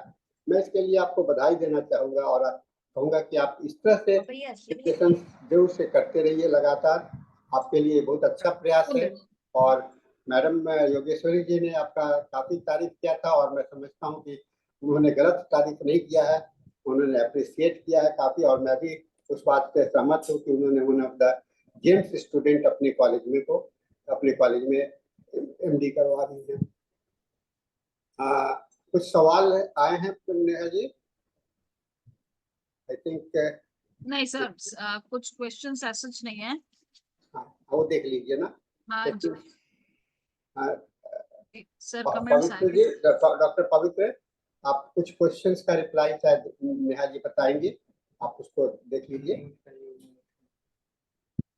C: मैं इसके लिए आपको बधाई देना चाहूंगा। और कहूंगा कि आप इस तरह से सेशन जरूर से करते रहिए लगातार, आपके लिए बहुत अच्छा प्रयास है। और मैडम योगेश्वरी जी ने आपका काफी तारीफ किया था, और मैं समझता हूँ कि उन्होंने गलत तारीफ नहीं किया है, उन्होंने अप्रिशिएट किया है काफी। और मैं भी उस बात से सहमत हूँ कि उन्होंने one of the James student अपने कॉलेज में एमडी करवा दी है। कुछ सवाल आए हैं नेहा जी, आई थिंक।
A: नहीं सर, कुछ क्वेश्चंस ऐसा नहीं है।
C: हाँ, वो देख लीजिए ना।
A: हाँ जी
C: हाँ,
A: सर, कमेंट्स आए
C: पवित्र जी, डॉक्टर पवित्र, आप कुछ क्वेश्चंस का रिप्लाई शायद नेहा जी बताएंगे, आप उसको देख लीजिए।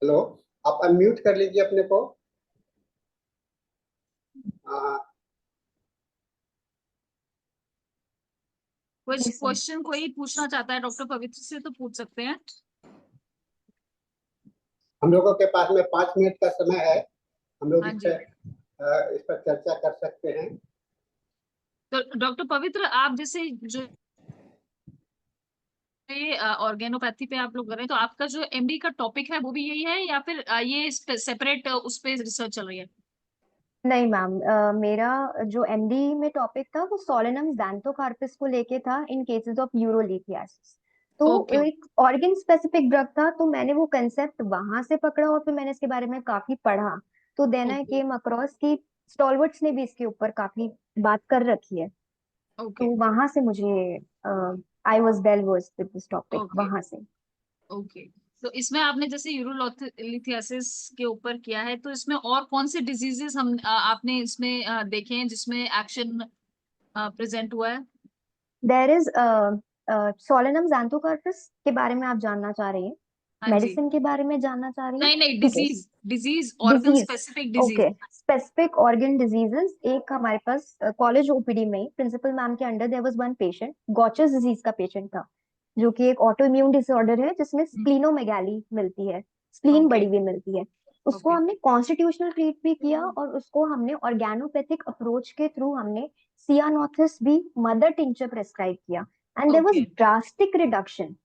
C: हेलो, आप अनम्यूट कर लीजिए अपने को।
A: कुछ
B: यस सर,
A: क्वेश्चन कोई पूछना चाहता है डॉक्टर पवित्र से तो पूछ सकते हैं।
C: हम लोगों के पास में 5 मिनट का समय है, हम लोग
A: हाँ
C: इस
A: जी,
C: पर चर्चा कर सकते हैं।
A: तो डॉक्टर पवित्र, आप जैसे जो ये ऑर्गेनोपैथी पे आप लोग कर रहे हैं, तो आपका जो एमडी का टॉपिक है वो भी यही है, या फिर ये सेपरेट उस पे रिसर्च चल रही है?
B: नहीं मैम, मेरा जो एमडी में टॉपिक था वो सोलेनम xanthocarbis को लेके था इन केसेस ऑफ यूरोलिथियासिस। तो
A: ओके
B: एक ऑर्गन स्पेसिफिक ड्रग था, तो मैंने वो कंसेप्ट वहां से पकड़ा और फिर मैंने इसके बारे में काफी पढ़ा। तो then I
A: okay
B: came across की स्टॉलवर्ट्स ने भी इसके ऊपर काफी बात कर रखी है।
A: ओके
B: तो वहां से मुझे I was well versed with this topic
A: okay
B: वहां से।
A: ओके। तो इसमें आपने जैसे यूरोलिथियासिस के ऊपर किया है, तो इसमें और कौन से डिजीजेस आपने इसमें देखे हैं जिसमें एक्शन प्रेजेंट हुआ है?
B: देर इज सोलेनम xanthocarbis के बारे में आप जानना चाह रही हैं?
A: हाँ जी।
B: मेडिसिन के बारे में जानना चाह रही हैं?
A: नहीं नहीं,
B: ठीक है।
A: Disease disease, organ
B: disease,
A: specific
B: okay.
A: Disease.
B: Specific organ diseases, एक हमारे पास कॉलेज ओपीडी में ही प्रिंसिपल मैम के under there was one patient, Gaucher's disease का पेशेंट था, जो कि एक ऑटो इम्यून डिसऑर्डर है जिसमें स्प्लीनोमेगाली मिलती है, स्प्लीन
A: ओके
B: बड़ी हुई मिलती है। उसको
A: ओके
B: हमने कॉन्स्टिट्यूशनल ट्रीट भी किया और उसको हमने ऑर्गेनोपैथिक अप्रोच के थ्रू हमने सियानोथिस भी मदर टिंचर प्रेस्क्राइब किया, and there was
A: okay
B: drastic reduction.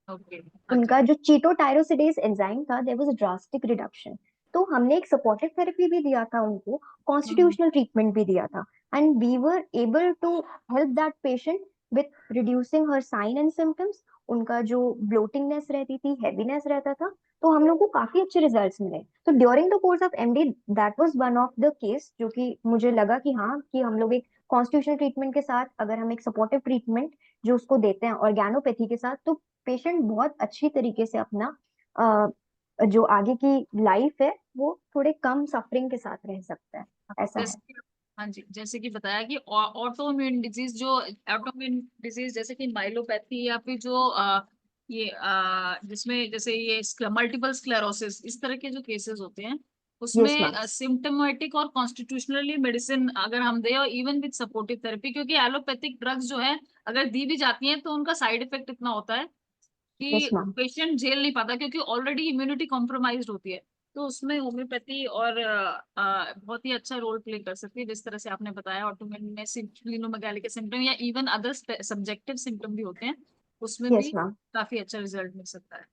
A: Okay
B: उनका जो चीटोटायरोसिडेज एंजाइम था, there was a drastic reduction. तो हमने एक सपोर्टिव थेरेपी भी दिया था उनको, कॉन्स्टिट्यूशनल ट्रीटमेंट भी दिया था, and we were able to help that patient with reducing her sign and symptoms. उनका जो ब्लोटिंगनेस रहती थी, हैवीनेस रहता था, तो हम लोग को काफी अच्छे रिजल्ट्स मिले। तो during the course of MD that was one of the case जो कि मुझे लगा कि हाँ, कि हम लोग एक कॉन्स्टिट्यूशनल ट्रीटमेंट के साथ अगर हम एक सपोर्टिव ट्रीटमेंट जो उसको देते हैं ऑर्गेनोपैथी के साथ, तो पेशेंट बहुत अच्छी तरीके से अपना जो आगे की लाइफ है वो थोड़े कम सफरिंग के साथ रह सकता है, ऐसा है।
A: जैसे हाँ जी, जैसे कि बताया कि ऑटोइम्यून डिजीज, जो ऑटोइम्यून डिजीज जैसे कि माइलोपैथी या फिर जो ये जिसमें जैसे ये मल्टीपल स्क्लेरोसिस, इस तरह के जो केसेस होते हैं
B: यस मैम।
A: उसमें सिम्टोमेटिक और कॉन्स्टिट्यूशनली मेडिसिन अगर हम दे और इवन विद सपोर्टिव थेरेपी, क्योंकि एलोपैथिक ड्रग्स जो है अगर दी भी जाती हैं तो उनका साइड इफेक्ट इतना होता है
B: यस
A: कि
B: मैम।
A: पेशेंट झेल नहीं पाता, क्योंकि ऑलरेडी इम्यूनिटी कॉम्प्रोमाइज्ड होती है। तो उसमें होम्योपैथी और बहुत ही अच्छा रोल प्ले कर सकती है, जिस तरह से आपने बताया ऑटोमेन में स्प्लीनोमेगाली के सिम्टम या इवन अदर सब्जेक्टिव सिम्टम भी होते हैं, उसमें भी
B: यस मैम।
A: काफी अच्छा रिजल्ट मिल सकता है।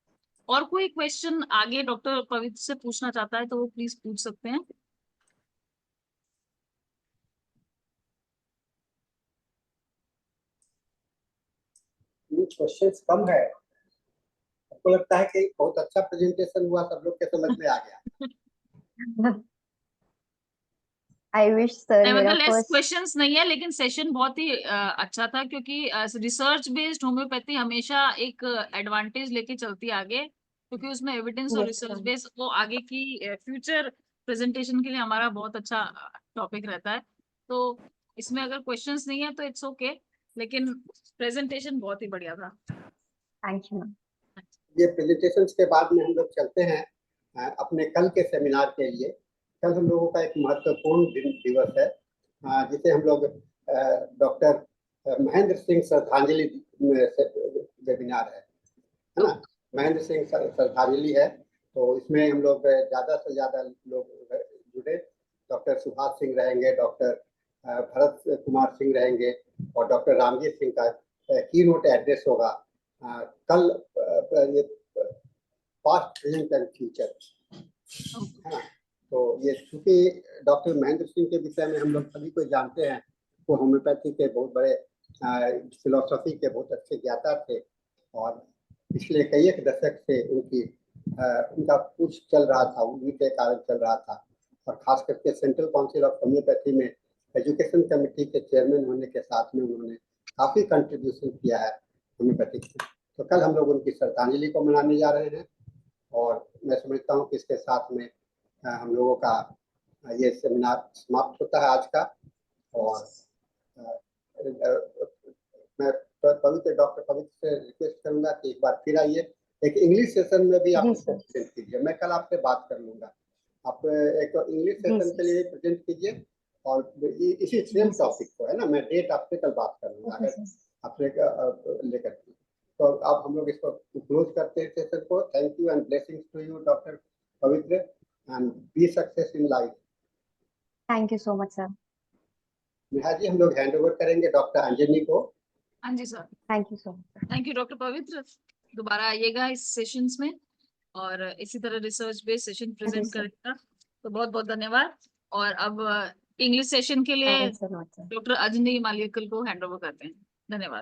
A: और कोई क्वेश्चन आगे डॉक्टर पवित्र से पूछना चाहता है तो वो प्लीज पूछ सकते हैं।
C: क्वेश्चंस कम है। आपको लगता है कि बहुत अच्छा प्रेजेंटेशन हुआ, सब लोग के समझ में आ गया?
B: आई विश सर, मेरा
A: नेवरदलेस
B: फर्स्ट।
A: क्वेश्चंस नहीं है, लेकिन सेशन बहुत ही अच्छा था, क्योंकि रिसर्च बेस्ड होम्योपैथी हमेशा एक एडवांटेज लेके चलती है आगे, क्योंकि उसमें एविडेंस और
B: यस
A: रिसर्च
B: मैम।
A: बेस्ड वो आगे की फ्यूचर प्रेजेंटेशन के लिए हमारा बहुत अच्छा टॉपिक रहता है। तो इसमें अगर क्वेश्चंस नहीं है तो इट्स ओके, लेकिन प्रेजेंटेशन बहुत ही बढ़िया था।
B: Thank you ma'am.
C: ये प्रेजेंटेशन के बाद में हम लोग चलते हैं अपने कल के सेमिनार के लिए। कल हम लोगों का एक महत्वपूर्ण दिवस है, जिसे हम लोग डॉक्टर महेंद्र सिंह श्रद्धांजलि वेबिनार है ना। महेंद्र सिंह श्रद्धांजलि है, तो इसमें हम लोग ज़्यादा से ज़्यादा लोग जुड़े। डॉक्टर सुभाष सिंह रहेंगे, डॉक्टर भरत कुमार सिंह रहेंगे, और डॉक्टर रामजीत सिंह का की नोट एड्रेस होगा। कल ये पास्ट प्रेजेंट एंड फ्यूचर है ना। तो ये चूंकि डॉक्टर महेंद्र सिंह के विषय में हम लोग सभी को जानते हैं, वो होम्योपैथी के बहुत बड़े फिलोसफी के बहुत अच्छे ज्ञाता थे, और पिछले कई एक दशक से उनका पुश चल रहा था, उन्हीं के कारण चल रहा था। और खास करके सेंट्रल काउंसिल ऑफ होम्योपैथी में एजुकेशन कमेटी के चेयरमैन होने के साथ में उन्होंने काफ़ी कंट्रीब्यूशन किया है होम्योपैथी को। तो कल हम लोग उनकी श्रद्धांजलि को मनाने जा रहे हैं, और मैं समझता हूँ कि इसके साथ में हम लोगों का ये सेमिनार समाप्त होता है आज का। और मैं पवित्र डॉक्टर पवित्र से रिक्वेस्ट करूंगा कि एक बार फिर आइए, एक इंग्लिश सेशन में भी आप
B: जी
C: इसको
B: सर।
C: प्रेजेंट कीजिए। मैं कल आपसे बात कर लूंगा, आप एक इंग्लिश
B: जी
C: सेशन के
B: सर।
C: लिए प्रेजेंट कीजिए, और इसी सेम
B: जी सर।
C: टॉपिक को, है ना। मैं डेट आपसे कल बात कर लूंगा
B: ओके
C: अगर
B: सर।
C: आपसे लेकर के। तो अब हम लोग इसको क्लोज करते हैं सेशन को। Thank you and blessings to you doctor Pavitra, and be success in life.
B: Thank you so much sir.
C: Neha ji, हम लोग हैंड ओवर करेंगे डॉक्टर अंजनी को।
A: हाँ जी sir.
B: Thank you so much.
A: Thank you doctor Pavitra, दोबारा आइएगा इस सेशंस में और इसी तरह रिसर्च बेस्ड सेशन
B: जी
A: प्रेजेंट
B: सर।
A: करेगा। तो बहुत बहुत धन्यवाद। और अब इंग्लिश सेशन के लिए
B: thanks so much sir.
A: Doctor Anjani Maliakal को हैंड ओवर करते हैं। धन्यवाद।